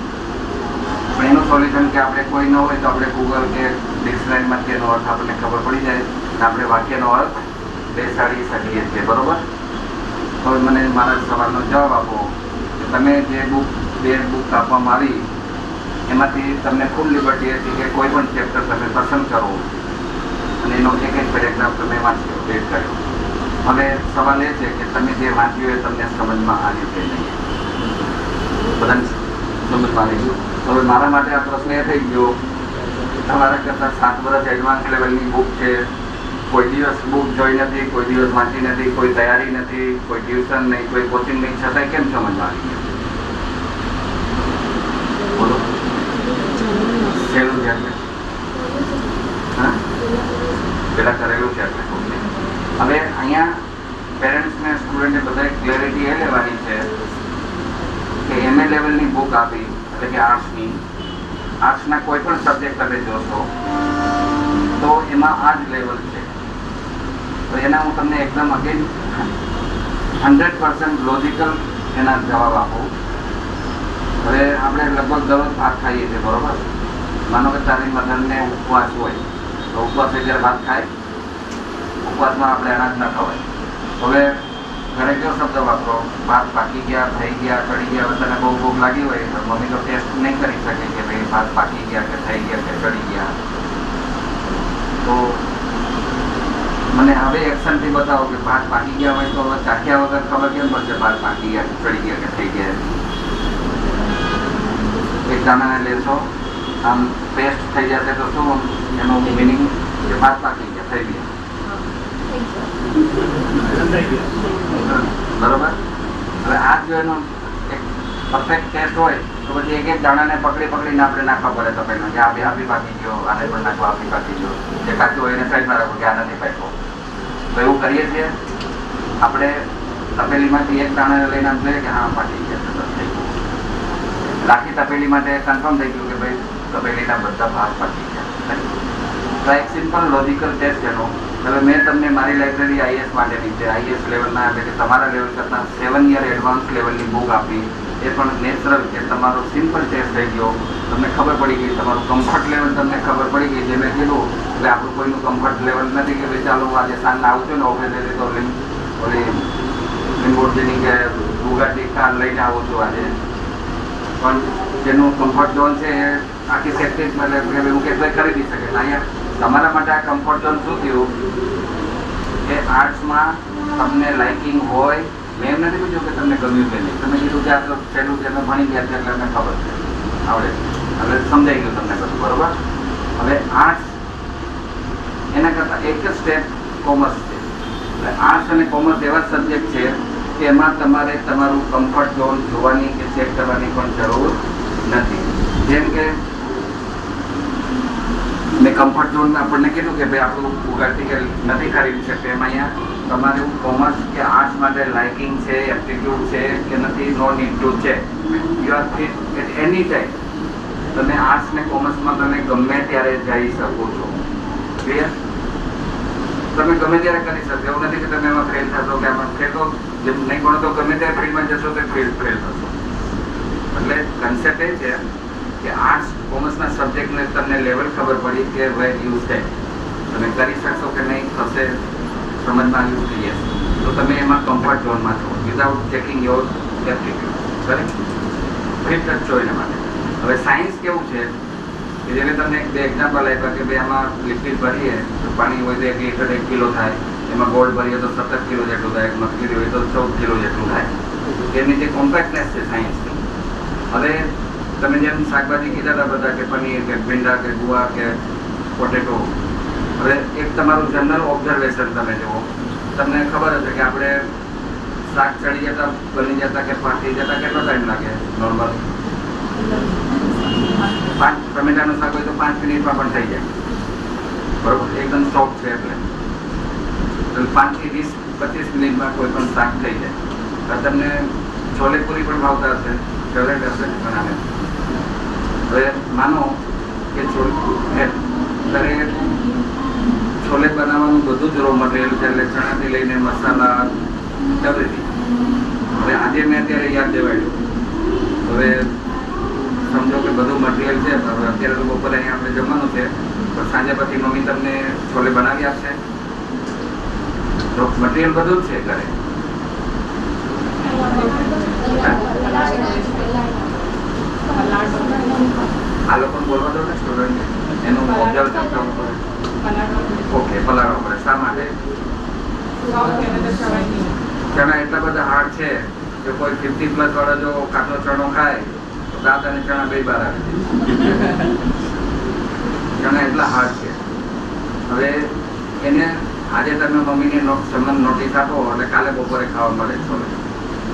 પણ એનું સોલ્યુશન કે આપણે કોઈ ન હોય તો આપણે ગૂગલ કે ડિક્શનરીમાં તેનો અર્થ આપણને ખબર પડી જાય અને આપણે વાક્યનો અર્થ બેસાડી શકીએ છીએ. બરોબર? તો મને મારા સવાલનો જવાબ આપો કે તમે જે બે બુક આપવામાં આવી એમાંથી તમને ફૂલ લિબર્ટી હતી કે કોઈ પણ ચેપ્ટર તમે પસંદ કરો અને એનો એક પેરેગ્રાફ તમે વાંચ્યો, રીડ કર્યો. હવે સવાલ એ છે કે તમે જે વાંચ્યું એ તમને સમજમાં આવ્યું કે નહીં. બધાને સમજમાં આવી ગયું. હવે મારા માટે આ પ્રશ્ન એ થઈ ગયો, તમારા કરતાં 7 વર્ષ એડવાન્સ લેવલની બુક છે, કોઈ દિવસ બુક જોઈ નથી, કોઈ દિવસ વાંચી નથી, કોઈ તૈયારી નથી, કોઈ ટ્યુશન નહીં, કોઈ કોચિંગ નહીં, છતાંય કેમ સમજમાં આવી ગયું? બોલો. સહેલું છે એટલે હા પેલા કરેલું છે એટલે. હવે અહીંયા પેરેન્ટ્સને સ્ટુડન્ટને બધાએ ક્લેરિટી એ લેવાની છે કે MA લેવલની બુક આપી એટલે કે આર્ટ્સના કોઈ પણ સબ્જેક્ટ તમે જોશો તો એમાં આ જ લેવલ છે. તો એના હું તમને એકદમ અગેન 100% લોજિકલ એના જવાબ આપું. હવે આપણે લગભગ દરરોજ ભાત ખાઈએ છીએ, બરોબર? માનો કે તારી મધરને ઉપવાસ હોય તો ઉપવાસ એટલે ભાત ખાય? ઉપવાસમાં આપણે અનાજ ન ખવાય. હવે ઘરે કયો શબ્દ વાપરો, ભાત પાકી ગયા, થઈ ગયા, ચડી ગયા. તને બહુ ભૂખ લાગી હોય તો મમ્મી તો ટેસ્ટ નહીં કરી શકે કે ભાઈ ભાત પાકી ગયા કે થઈ ગયા કે ચડી ગયા. તો મને હવે એક્શનથી બતાવો કે ભાત પાકી ગયા હોય તો હવે ચાખ્યા વગર ખબર કેમ પડશે ભાત પાકી ગયા, ચડી ગયા કે થઈ ગયા. એક દાણાને લેશો, આમ પેસ્ટ થઈ જશે તો શું એનું મિનિંગ કે ભાત પાકી ગયા, થઈ ગયા. બરોબર. હવે આ જો એનો એક પરફેક્ટ ટેસ્ટ હોય તો પછી એક એક દાણાને પકડીને આપણે નાખવા પડે તો પહેલાં કે આ બી પાકી ગયો, આને પણ નાખો, આ બી પાકી ગયો. જે કાચું હોય એને સાઈડમાં રાખો કે આ નથી પાક્યો. તો એવું કરીએ છીએ આપણે. તપેલીમાંથી એક દાણા લઈને આમ જોઈએ કે હા પાકી ગયા, સરસ થઈ ગયું. રાખી તપેલી માટે કન્ફર્મ થઈ ગયું કે ભાઈ તપેલીના બધા ભાગ પાકી ગયા. તો એક સિમ્પલ લોજિકલ ટેસ્ટ એનો. હવે મેં તમને મારી લાઇબ્રેરી આઈએસ માટેની છે, આઈએસ લેવલના એટલે કે તમારા લેવલ કરતાં 7 યર એડવાન્સ લેવલની બુક આપી. એ પણ નેચરલ કે તમારો સિમ્પલ ટેસ્ટ થઈ ગયો, તમને ખબર પડી ગઈ, તમારું કમ્ફર્ટ લેવલ તમને ખબર પડી ગઈ. જે મેં કીધું એટલે આપણું કોઈનું કમ્ફર્ટ લેવલ નથી કે ભાઈ ચાલો આજે સાંજના આવું છું ને ઓફિસે તો ઓલી લિમ્બોર્ગિની કે બુગાટી કાર લઈને આવું છું આજે. પણ જેનું કમ્ફર્ટ ઝોન છે એ આખી સેક્ટિસ એટલે એવું કે ખરીદી શકે. અહીંયા તમારા માટે આ કમ્ફર્ટ ઝોન શું થયું કે આર્ટ્સમાં તમને લાઇકિંગ હોય. મેં એમ નથી પૂછ્યું કે તમને ગમ્યું કે નહીં, તમે કીધું કે આ તો પહેલું જે ભણી ગયા છે એટલે અમને ખબર છે, આવડે, હવે સમજાઈ ગયું તમને બધું. બરોબર. હવે આર્ટ્સ એના કરતાં એક જ સ્ટેપ કોમર્સ છે. એટલે આર્ટ્સ અને કોમર્સ એવા સબ્જેક્ટ છે કે એમાં તમારે તમારું કમ્ફર્ટ ઝોન જોવાની કે ચેક કરવાની પણ જરૂર નથી. જેમ કે મેં કમ્ફર્ટ ઝોનમાં આપણને કીધું કે ભાઈ આપણું ઉગાડતી કે નથી ખરીદી શકते. એમાં અહીંયા તમારે કોમર્સ કે આર્ટ્સ માટે લાઇકિંગ છે, એપ્ટિટ્યૂડ છે કે નથી, નો નીડ ટુ છે. You are fit at any time. તમે આર્ટ્સ ને કોમર્સમાં તમે ગમે ત્યારે જઈ શકો છો. ક્લિયર? તમે ગમે ત્યારે કરી શકો. એવું નથી કે તમે એમાં ફેલ થશો કે આમાં ફેલ તો જેમ નહીં ભણો તો ગમે ત્યારે ફિલ્ડમાં જશો તો ફેલ થશો. એટલે કન્સેપ્ટ એ છે કે આર્ટ્સ કોમર્સના સબ્જેક્ટને તમને લેવલ ખબર પડી કે વેર યુ છે, તમે કરી શકશો કે નહીં, થશે, સમજમાં આવ્યું કે યસ, તો તમે એમાં કમ્ફર્ટ ઝોનમાં છો without checking your aptitude. Correct? Fit જ છો એના માટે. હવે સાયન્સ કેવું છે કે જેને તમને બે એક્ઝામ્પલ આપ્યા કે ભાઈ આમાં લિક્વિડ ભરીએ તો પાણી હોય તો 1 લીટર 1 કિલો થાય, એમાં ગોલ્ડ ભરીએ તો 17 કિલો જેટલું થાય, મરક્યુરી હોય તો 14 કિલો જેટલું થાય. એની જે કોમ્પેક્ટનેસ છે સાયન્સની. હવે તમે જેમ શાકભાજી કીધા હતા બધા કે પનીર કે ભીંડા કે ગુવા કે પોટેટો, હવે એક તમારું જનરલ ઓબ્ઝર્વેશન તમે જુઓ, તમને ખબર હશે કે આપણે શાક ચડી જતા, બની જતા કે પાકી જતા કેટલો ટાઈમ લાગે નોર્મલ? 5 ટમેટાનું શાક હોય તો 5 મિનિટમાં પણ થઈ જાય. બરોબર. એકદમ સોફ્ટ છે એટલે 5 થી 20-25 મિનિટમાં કોઈ પણ શાક થઈ જાય. તમને છોલે પૂરી પણ ભાવતા હશે, ફેવરેટ હશે બનાવે. હવે માનો કે છોલે બનાવવાનું બધું જ રો મટીરિયલ છે, એટલે ચણાથી લઈને મસાલા એવરીથિંગ. હવે આજે મેં અત્યારે યાદ દેવાડ્યું. હવે સમજો કે બધું મટીરિયલ છે, હવે અત્યારે તો બપોરે અહીંયા આપણે જમવાનું છે, પણ સાંજે પછી મમ્મી તમને છોલે બનાવી આપશે. તો મટીરિયલ બધું જ છે ઘરે. આ લોકો બોલવા દો ને સ્ટુડન્ટ, એનું ઓબ્ઝર્વ કરતા ઓકે પલાળવા પડે. શા માટે? ચણા એટલા બધા હાર્ડ છે કે કોઈ 50+ વાળો જો કાચો ચણો ખાય તો દાંત અને ચણા બે બહાર આવે. ચણા એટલા હાર્ડ છે. હવે એને આજે તમે મમ્મીને નોટિસ આપો એટલે કાલે બપોરે ખાવા મળે છોલે.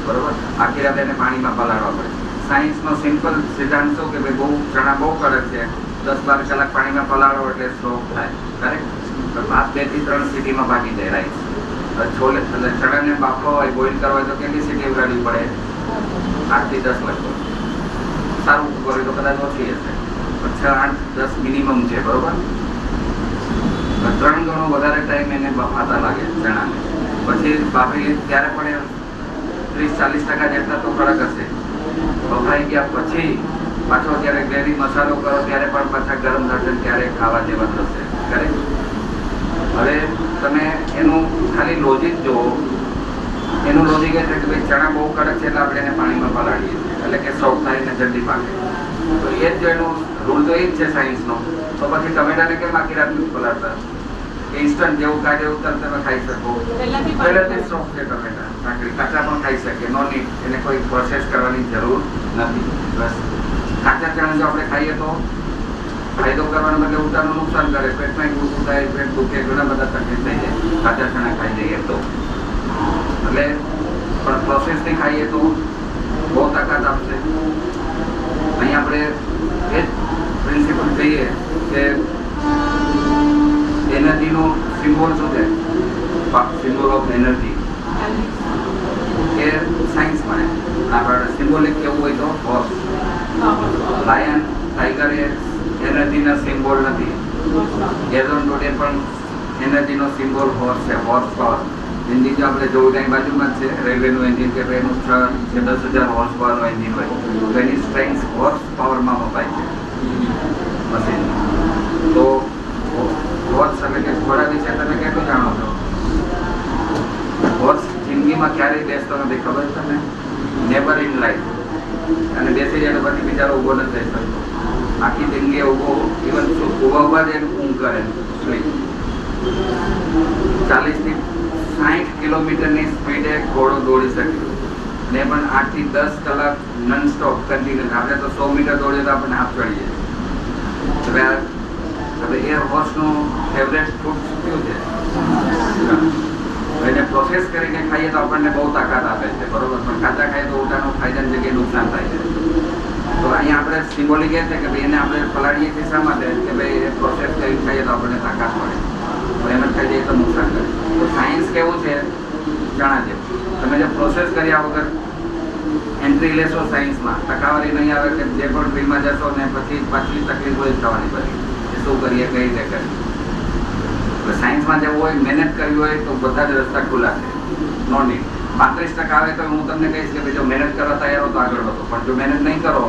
બરોબર. આખી રાત એને પાણીમાં પલાળવા પડે. સાયન્સનો સિમ્પલ સિદ્ધાંત શું કે ભાઈ બહુ ચણા બહુ કડક છે, 10-12 કલાક પાણીમાં પલાળો એટલે સોફ્ટ થાય. કરેક્ટ? તો ભાત 2 થી 3 સીટીમાં પાકી જાય રાઈસ. છોલે એટલે ચણાને બાફવા હોય, બોઇલ કરવા હોય તો કેટલી સીટી ઉગાડવી પડે? 8 થી 10 લગભગ. સારું હોય તો કદાચ ઓછી હશે, 6, 8, 10 મિનિમમ છે. બરોબર. 3 ગણો વધારે ટાઈમ એને બફાતા લાગે ચણાને. પછી બાફી ત્યારે પણ 30-40% જેટલા તો કડક હશે. બફાઈ ગયા પછી પાછો જ્યારે ગ્રેવી મસાલો કરો ત્યારે પણ પાછા ગરમ થશે, ત્યારે ખાવા જેવા થશે. કરેક્ટ? હવે તમે એનું ખાલી લોજિક જુઓ. એનું લોજિક એ છે કે ભાઈ ચણા બહુ કડક છે એટલે આપણે એને પાણીમાં પલાળીએ છીએ એટલે કે સોફ્ટ થાય ને જલ્દી પાકે. તો એ જ જો એનું રૂલ તો એ જ છે સાયન્સનો. તો પછી ટમેટાને કેમ આખી રાત નથી પલાળતા? ઇન્સ્ટન્ટ જેવું કાઢે એવું તરત તમે ખાઈ શકો. પહેલાથી સોફ્ટ છે ટમેટા, કાચા પણ ખાઈ શકે, નો નીડ, એને કોઈ પ્રોસેસ કરવાની જરૂર નથી. બસ કાચા ચણા જો આપણે ખાઈએ તો ફાયદો કરવાના બદલે ઉતારનું નુકસાન કરે, પેટમાં દુખતું થાય, પેટ દુખે, ઘણા બધા તકલીફ થઈ જાય કાચા ચણા ખાઈ જઈએ તો. એટલે પણ પ્રોસેસથી ખાઈએ તો બહુ તાકાત આપશે. અહીં આપણે એ જ પ્રિન્સિપલ કહીએ કે એનર્જીનો સિમ્બોલ શું છે? સિમ્બોલ ઓફ એનર્જી એ સાયન્સમાં આપણે સિમ્બોલિક કેવું હોય તો હોર્સ, લાયન, ટાઈગર એ એનર્જીના સિમ્બોલ નથી. એઝોન ટુડે પણ એનર્જીનો સિમ્બોલ હોર્સ છે, હોર્સ પાવર. એન્જિન જો આપણે જોવું ત્યાં બાજુમાં જ છે રેલવેનું એન્જિન કે એનું 6 કે 10,000 હોર્સ પાવરનું એન્જિન હોય તો એની સ્ટ્રેન્થ હોર્સ પાવરમાં મપાય છે મશીન. તો હોર્સ એટલે કે ઘોડા વિશે તમે કેટલું જાણો છો? હોર્સ જિંદગીમાં ક્યારેય બેસતો નથી, ખબર છે તમને? Never in life. અને બેસી જાય તો પછી બિચારો ઊભો નથી થઈ શકતો. આખી જિંદગી ઊભો, ઇવન ઊભા જ એને ઊંઘ કરે, સ્લીપ. 40 થી 60 કિલોમીટરની સ્પીડે ઘોડો દોડી શકે ને પણ 8 થી 10 કલાક નોન સ્ટોપ કન્ટિન્યુઅસ. આપણે તો 100 મીટર દોડીએ તો આપણને હાથ ચડી જાય. હવે એ હોર્સનું ફેવરેટ ફૂડ કયું છે? એને પ્રોસેસ કરીને ખાઈએ તો આપણને બહુ તાકાત આપે છે, બરોબર, પણ કાચા ખાઈએ તો ઉલટાનું ફાયદાની જગ્યાએ નુકસાન થાય છે. તો અહીંયા આપણે સિમ્બોલિક એ છે કે ભાઈ એને આપણે પલાળીએ છીએ શા માટે? કે ભાઈ એ પ્રોસેસ કરીને ખાઈએ તો આપણને તાકાત મળે, તો એમ જ ખાઈ જઈએ તો નુકસાન કરે. તો સાયન્સ કેવું છે? ચણા જેવું. તમે જે પ્રોસેસ કર્યા વગર એન્ટ્રી લેશો સાયન્સમાં, ટકાવારી નહીં આવે કે જે પણ ફિલ્ડમાં જશો ને પછી પાછી તકલીફ હોય થવાની બધી એ શું કરીએ, કઈ રીતે કરીએ. એટલે સાયન્સમાં જવું હોય, મહેનત કરવી હોય તો બધા જ રસ્તા ખુલ્લા છે, નો નીડ. 35% આવે તો હું તમને કહીશ કે ભાઈ જો મહેનત કરવા તૈયાર હો તો આગળ વધો, પણ જો મહેનત નહીં કરો,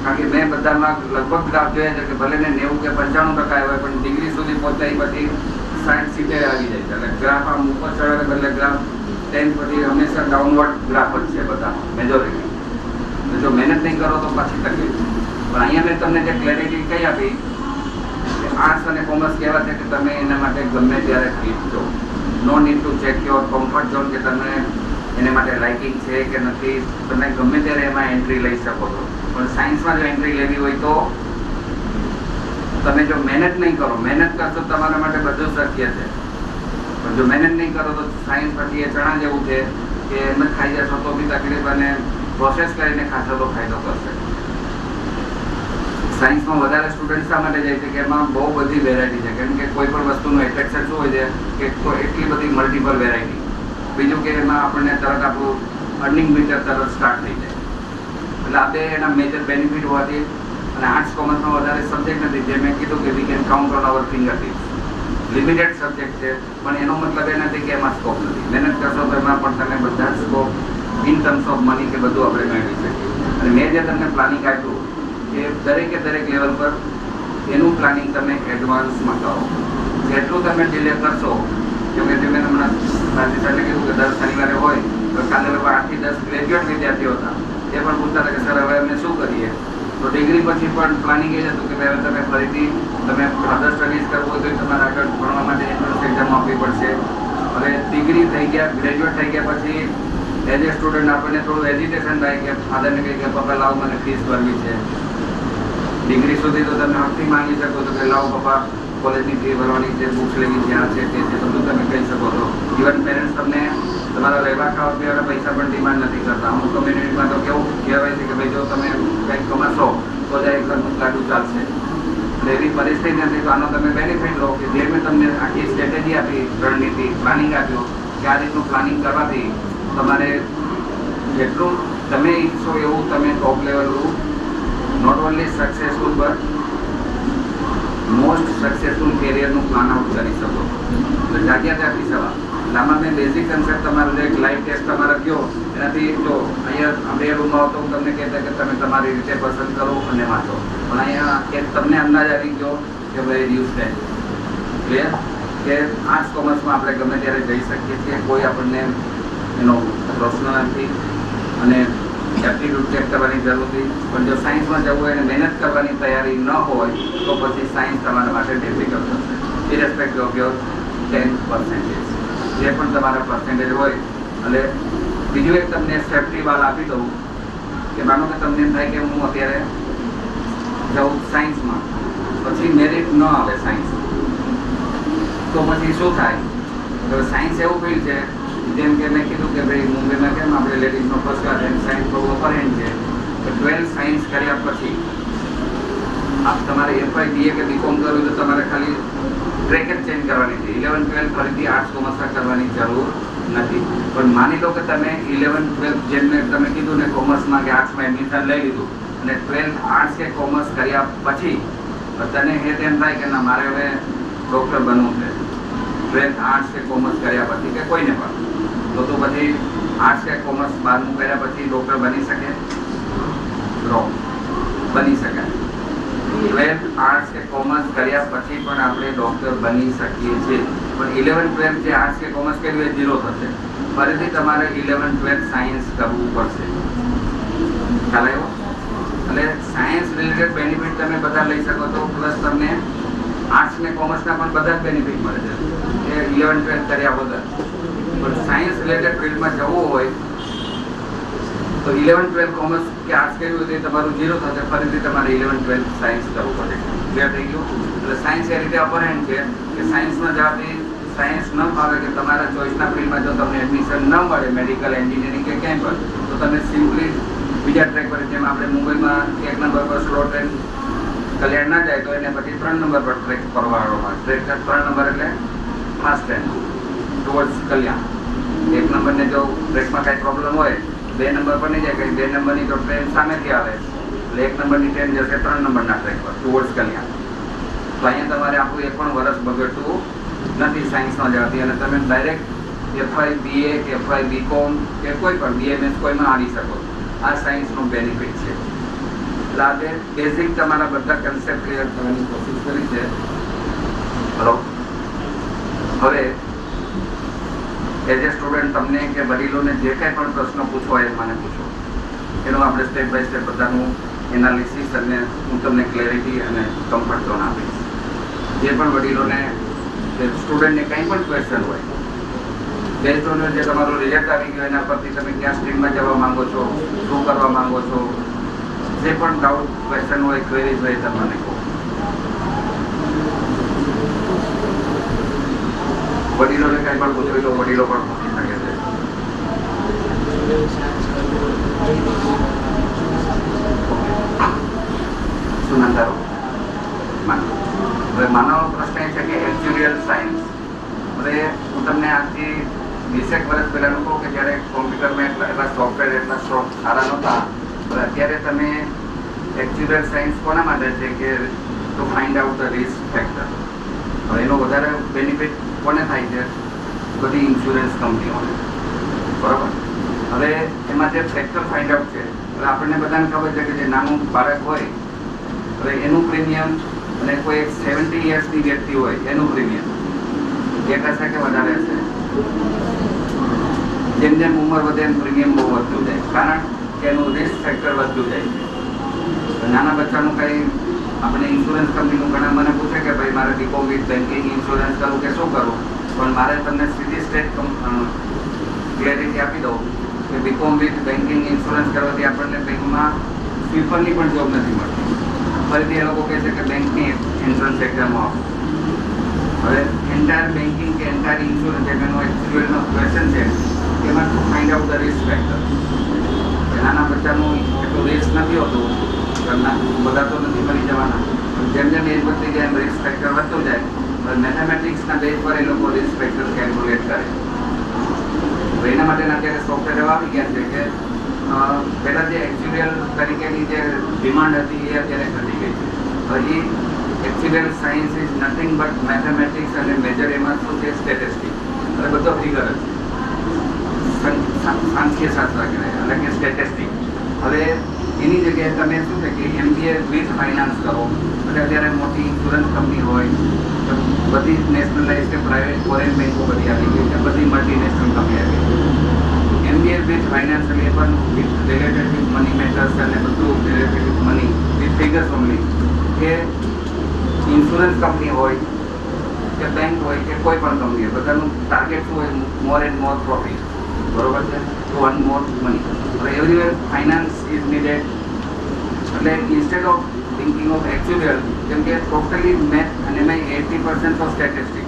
કારણ કે મેં બધામાં લગભગ ગ્રાફ જોયા છે કે ભલે ને 90 કે 95% આવે પણ ડિગ્રી સુધી પહોંચાય પછી 60-70 આવી જાય છે. એટલે ગ્રાફ આમ ઉપર ચડે બદલે ગ્રાફ 10 પછી હંમેશા ડાઉનવર્ડ ગ્રાફ જ છે બધા મેજોરિટી. જો મહેનત નહીં કરો તો પાછી તકલીફ. પણ અહીંયા મેં તમને જે ક્લેરિટી કઈ આપી, આર્ટ્સ અને કોમર્સ કહેવા છે કે તમે એના માટે ગમે ત્યારે ફિટ છો. No need to check your comfort zone કે તમને એના માટે લાઇકિંગ છે કે નથી. તમે ગમે ત્યારે એમાં એન્ટ્રી લઈ શકો છો. પણ સાયન્સમાં જો એન્ટ્રી લેવી હોય તો તમે જો મહેનત નહીં કરો, મહેનત કરશો તમારા માટે બધું શક્ય છે. પણ જો મહેનત નહીં કરો તો સાયન્સ પછી એ ચણા જેવું છે કે એમ જ ખાઈ જશો તો બી તકલીફ અને પ્રોસેસ કરીને ખાશો તો ફાયદો કરશે. સાયન્સમાં વધારે સ્ટુડન્ટ શા માટે જાય છે કે એમાં બહુ બધી વેરાયટી છે. કેમ કે કોઈ પણ વસ્તુનું એટ્રેક્શન શું હોય છે કે એટલી બધી મલ્ટિપલ વેરાયટી. બીજું કે એમાં આપણને તરત આપણું અર્નિંગ મીટર તરત સ્ટાર્ટ થઈ જાય. એટલે આ બે એના મેજર બેનિફિટ હોવાથી. અને આર્ટ્સ કોમર્સમાં વધારે સબ્જેક્ટ નથી, જે મેં કીધું કે we can count on our finger tips. Limited subject છે, પણ એનો મતલબ એ નથી કે એમાં સ્કોપ નથી. મહેનત કરશો તો એમાં પણ તમે બધા જ scope in terms of money કે બધું આપણે મેળવી શકીએ. અને મેં જે તમને પ્લાનિંગ આપ્યું એ દરેકે દરેક લેવલ પર એનું પ્લાનિંગ તમે એડવાન્સમાં કરો. જેટલું તમે ડિલે કરશો, કેમ કે મેં હમણાં સાથે કીધું કે દર શનિવારે હોય તો કાલે 8 થી 10 ગ્રેજ્યુએટ વિદ્યાર્થીઓ હતા, એ પણ પૂછતા હતા કે સર હવે અમે શું કરીએ. તો ડિગ્રી પછી પણ પ્લાનિંગ એ જ હતું કે હવે તમે ફરીથી તમે ફર્ધર સ્ટડીઝ કરવું હોય તો તમારે આગળ ભણવા માટે એન્ટ્રન્સ એક્ઝામ આપવી પડશે. હવે ડિગ્રી થઈ ગયા, ગ્રેજ્યુએટ થઈ ગયા પછી એઝ એ સ્ટુડન્ટ આપણને થોડું એજ્યુકેશન થાય કે ફાધરને કહે કે પપ્પા લાવો મને ફીસ ભરવી છે. ડિગ્રી સુધી તો તમે હકથી માંગી શકો છો કે લાવો પપ્પા કોલેજની ફી ભરવાની છે, બુક્સ લેવી છે, આ છે તે છે, બધું તમે કહી શકો છો. ઇવન પેરેન્ટ્સ તમને તમારા રહેવા ખાવા પીવાના પૈસા પણ ડિમાન્ડ નથી કરતા. અમુક કમ્યુનિટીમાં તો કેવું કહેવાય છે કે ભાઈ જો તમે કંઈક કમાશો તો જ એક ઘરનું ગાડું ચાલશે. એટલે એવી પરિસ્થિતિ નથી. તો આનો તમે બેનિફિટ લો કે જે મેં તમને આખી સ્ટ્રેટેજી આપી, રણનીતિ, પ્લાનિંગ આપ્યું કે આ રીતનું પ્લાનિંગ કરવાથી તમારે જેટલું તમે ઈચ્છો એવું તમે ટોપ લેવલનું not only successful but most successful કેરિયરનું પ્લાન આઉટ કરી શકો. એટલે જાગ્યા ત્યાંથી સવાલ. એટલે આમાં મેં બેઝિક કન્સેપ્ટ તમારો જે એક લાઈવ ટેસ્ટ તમારે કહો એનાથી જો અહીંયા આપણે એ રૂમમાં આવતો હું તમને કહેતા કે તમે તમારી રીતે પસંદ કરો અને વાંચો. પણ અહીંયા કે તમને અંદાજ આવી ગયો કે ભાઈ રિયુઝ ટાઈમ ક્લિયર. કે આર્ટ્સ કોમર્સમાં આપણે ગમે ત્યારે જઈ શકીએ છીએ, કોઈ આપણને એનો પ્રશ્ન નથી અને એપ્ટિટ્યૂડ ચેક કરવાની જરૂર નથી. પણ જો સાયન્સમાં જવું હોય અને મહેનત કરવાની તૈયારી ન હોય તો પછી સાયન્સ તમારા માટે ડિફિકલ્ટ થશે, ઇરેસ્પેક્ટિવ ઓફ યોર 10%. જે પણ તમારા પર્સન્ટેજ હોય. અને બીજું એક તમને સેફ્ટી વાલ આપી દઉં કે માનો કે તમને એમ થાય કે હું અત્યારે જાઉં સાયન્સમાં, પછી મેરિટ ન આવે સાયન્સ, તો પછી શું થાય? તો સાયન્સ એવું ફિલ્ડ છે, જેમ કે મેં કીધું કે ભાઈ મુંબઈમાં કેમ આપણે લેડીઝનો ફર્સ્ટ ક્લાસ એન્ડ સાયન્સ બહુ અપરેન્ટ છે, તો 12 સાયન્સ કર્યા પછી તમારે FY BA કે BCom કરવું તો તમારે ખાલી ટ્રેક જ ચેન્જ કરવાની છે. 11-12 ફરીથી આર્ટ્સ કોમર્સ કરવાની જરૂર નથી. પણ માની લો કે તમે 11-12 જેમને તમે કીધું ને કોમર્સમાં કે આર્ટ્સમાં એડમિશન લઈ લીધું અને 12 આર્ટ્સ કે કોમર્સ કર્યા પછી તને એમ થાય કે ના મારે હવે ડૉક્ટર બનવું છે, 12 આર્ટ્સ કે કોમર્સ કર્યા પછી કે કોઈને પણ, તો પછી આર્ટ્સ કે કોમર્સ 12મું કર્યા પછી ડૉક્ટર બની શકે? રોંગ, બની શકાય. 12 આર્ટ્સ કે કોમર્સ કર્યા પછી પણ આપણે ડૉક્ટર બની શકીએ છીએ. પણ 11-12 જે આર્ટ્સ કે કોમર્સ કર્યું એ 0 થશે. ફરીથી તમારે 11-12 સાયન્સ કરવું પડશે. ખ્યાલ આવ્યો? એટલે સાયન્સ રિલેટેડ બેનિફિટ તમે બધા લઈ શકો છો, પ્લસ તમને આર્ટ્સ ને કોમર્સના પણ બધા જ બેનિફિટ મળે છે એ 11-12 કર્યા વગર. પણ સાયન્સ રિલેટેડ ફિલ્ડમાં જવું હોય તો 11-12 કોમર્સ કે આર્ટ્સ કર્યું હોય તો તમારું 0 થશે. ફરીથી તમારે 11-12 સાયન્સ કરવું પડે. ક્લિયર થઈ ગયું? એટલે સાયન્સ એ રીતે અપરેન્ટ છે કે સાયન્સમાં જવાથી સાયન્સ ન ફાવે કે તમારા ચોઇસના ફિલ્ડમાં જો તમને એડમિશન ન મળે, મેડિકલ, એન્જિનિયરિંગ કે ક્યાંય પણ, તો તમે સિમ્પલી બીજા ટ્રેક પર, જેમ આપણે મુંબઈમાં 1 નંબર પર સ્લો ટ્રેન કલ્યાણ ના જાય તો એને પછી 3 નંબર પર ટ્રેક કરવાડવામાં. ટ્રેક 3 નંબર એટલે ફાસ્ટ ટ્રેન ટુવર્ડ્સ કલ્યાણ. 1 નંબરને જો ટ્રેકમાં કાંઈ પ્રોબ્લેમ હોય 2 નંબર પર નહીં જાય, કંઈ 2 નંબરની જો ટ્રેન સામેથી આવે એટલે 1 નંબરની ટ્રેન જશે 3 નંબરના ટ્રેક પર ટુવર્ડ્સ કલ્યાણ. તો અહીંયા તમારે આખું 1 પણ વર્ષ બગડતું નથી સાયન્સમાં જવાથી, અને તમે ડાયરેક્ટ FY BA કે FY BCom કે કોઈ પણ BMS કોઈમાં આવી શકો. આ સાયન્સનો બેનિફિટ છે. એટલે આ બેઝિક તમારા બધા કન્સેપ્ટ ક્લિયર કરવાની કોશિશ કરી છે. હલો, હવે એઝ એ સ્ટુડન્ટ તમને કે વડીલોને જે કંઈ પણ પ્રશ્ન પૂછવો હોય મને પૂછો. એનું આપણે સ્ટેપ બાય સ્ટેપ બધાનું એનાલિસિસ અને હું તમને ક્લેરિટી અને કમ્ફર્ટ ઝોન આપીશ. જે પણ વડીલોને સ્ટુડન્ટને કંઈ પણ ક્વેશ્ચન હોય, બેઝડ ઓન જે તમારું રિઝલ્ટ આવી ગયું એના પરથી તમે ક્યાં સ્ટ્રીમમાં જવા માંગો છો, શું કરવા માંગો છો, જે પણ ડાઉટ ક્વેશ્ચન હોય, ક્વેરીઝ હોય તમે મને કહો. વડીલોને કંઈ પણ પૂછવું તો વડીલો પણ પૂછી શકે છે. શું નામ તારું? માનવ. હવે માનવનો પ્રશ્ન એ છે કે એક્ચ્યુરિયલ સાયન્સ. હવે હું તમને આજથી 20 વર્ષ પહેલાંનું કહું કે જ્યારે કોમ્પ્યુટરમાં એટલા સોફ્ટવેર એટલા સારા નહોતા, પણ અત્યારે તમે એક્ચ્યુરિયલ સાયન્સ કોના માટે છે કે to find out the risk factor. હવે એનો વધારે બેનિફિટ કોને થાય છે? બધી ઇન્સ્યોરન્સ કંપનીઓને. બરાબર. હવે એમાં જે ફેક્ટર ફાઇન્ડ આઉટ છે, એટલે આપણને બધાને ખબર છે કે જે નાનું બાળક હોય હવે એનું પ્રીમિયમ અને કોઈ 70 યર્સની વ્યક્તિ હોય એનું પ્રીમિયમ એક હશે કે વધારે હશે? જેમ જેમ ઉંમર વધે એમ પ્રીમિયમ બહુ વધતું જાય, કારણ કે એનું રિસ્ક ફેક્ટર વધતું જાય છે. નાના બચ્ચાનું કંઈ આપણે ઇન્સ્યોરન્સ કંપનીનું ઘણા મને પૂછે કે ભાઈ મારે BCom વિથ બેન્કિંગ ઇન્સ્યોરન્સ કરવું કે શું કરવું, પણ મારે તમને સીધી સ્ટેટ ક્લેરિટી આપી દઉં કે BCom વિથ બેન્કિંગ ઇન્સ્યોરન્સ કરવાથી આપણને બેંકમાં સ્વીપરની પણ જોબ નથી મળતી. ફરીથી એ લોકો કહે છે કે બેંકની એન્ટ્રન્સ એક્ઝામમાં આપો. હવે એન્ટાયર બેન્કિંગ કે એન્ટાયર ઇન્સ્યોરન્સ એનો એક્ચ્યુઅલનો ક્વેશ્ચન છે કે એમાં to find out the risk factor. નાના બચ્ચાનું એટલું રિસ્ક નથી હોતું, બધા તો નથી મરી જવાના, જેમ જેમ એજ વધતી જાય એમ રિસ્ક ફેક્ટર વધતું જાય. મેથેમેટિક્સના બેઝ પર એ લોકો રિસ્ક ફેક્ટર કેલ્ક્યુલેટ કરે. તો એના માટેના અત્યારે સોફ્ટવેર એવા આવી ગયા છે કે પહેલાં જે એક્ચ્યુરિયલ તરીકેની જે ડિમાન્ડ હતી એ અત્યારે ઘટી ગઈ છે. હજી actuarial science is nothing but mathematics અને મેજર એમાં શું છે સ્ટેટિસ્ટિક, એટલે બધો ફિગર જ સાંખ્યશાસ્ત્ર કહેવાય, એટલે કે સ્ટેટિસ્ટિક. હવે એની જગ્યાએ તમે શું છે કે MBA વિથ ફાઇનાન્સ કરો, એટલે અત્યારે મોટી ઇન્સ્યોરન્સ કંપની હોય કે બધી નેશનલાઇઝ કે પ્રાઇવેટ ફોરેન બેંકો બધી આવી ગઈ છે, બધી મલ્ટીનેશનલ કંપની આવી ગઈ. MBA વિથ ફાઇનાન્શિયલ એ પણ with related with money matters અને બધું related with money with figures only. કે ઇન્સ્યોરન્સ કંપની હોય કે બેંક હોય કે કોઈ પણ કંપની હોય, બધાનું ટાર્ગેટ શું હોય? મોર એન્ડ મોર પ્રોફિટ. બરોબર છે? To earn more money. હવે એવરીવેર ફાઇનાન્સ ઇઝ નીડેડ. એટલે instead of thinking of actual, જેમ કે ટોટલી મેથ અને એમાં 80% તો સ્ટેટિસ્ટિક,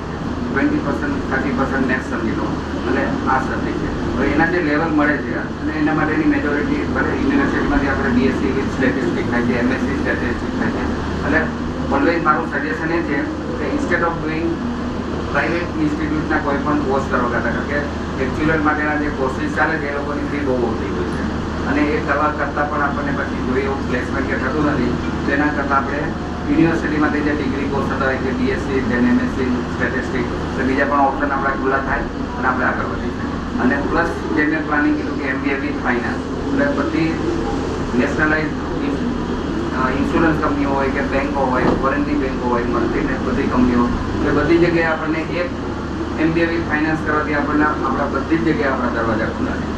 20% 30% મેથ્સ સમજી લો અને આ સબ્જેક્ટ છે. હવે એના જે લેવલ મળે છે અને એના માટેની મેજોરિટી ભલે યુનિવર્સિટીમાંથી આપણે BSc વિથ સ્ટેટિસ્ટિક થાય છે, MSc સ્ટેટિસ્ટિક થાય છે. એટલે ઓલવેઝ મારું સજેશન એ છે કે ઇન્સ્ટેડ ઓફ ડુઈંગ પ્રાઇવેટ ઇન્સ્ટિટ્યૂટના કોઈ પણ કોર્સ કરવા કરતાં, કારણ કે એક્ચ્યુઅલ માટેના જે કોર્સીસ ચાલે છે એ લોકોની ફી બહુ ઓછી હોય છે અને એ કરવા કરતાં પણ આપણને પછી જોઈએ એવું પ્લેસમેન્ટ કે થતું નથી. તેના કરતાં આપણે યુનિવર્સિટીમાંથી જે ડિગ્રી કોર્સ થતા હોય કે BSc then MSc સ્ટેટિસ્ટિક, તો બીજા પણ ઓપ્શન આપણા ખુલ્લા થાય અને આપણે આગળ વધી શકીએ. અને પ્લસ જે મેં પ્લાનિંગ કીધું કે MBA વિથ ફાઇનાન્સ, એટલે બધી નેશનલાઇઝ ઇન્સ્યોરન્સ કંપનીઓ હોય કે બેંકો હોય, ફોરેનની બેંકો હોય, મલ્ટીને બધી કંપનીઓ, એટલે બધી જગ્યાએ આપણને એક MBA વિથ ફાઇનાન્સ કરવાથી આપણને આપણા બધી જ જગ્યાએ આપણા દરવાજા ખુલ્લા છે.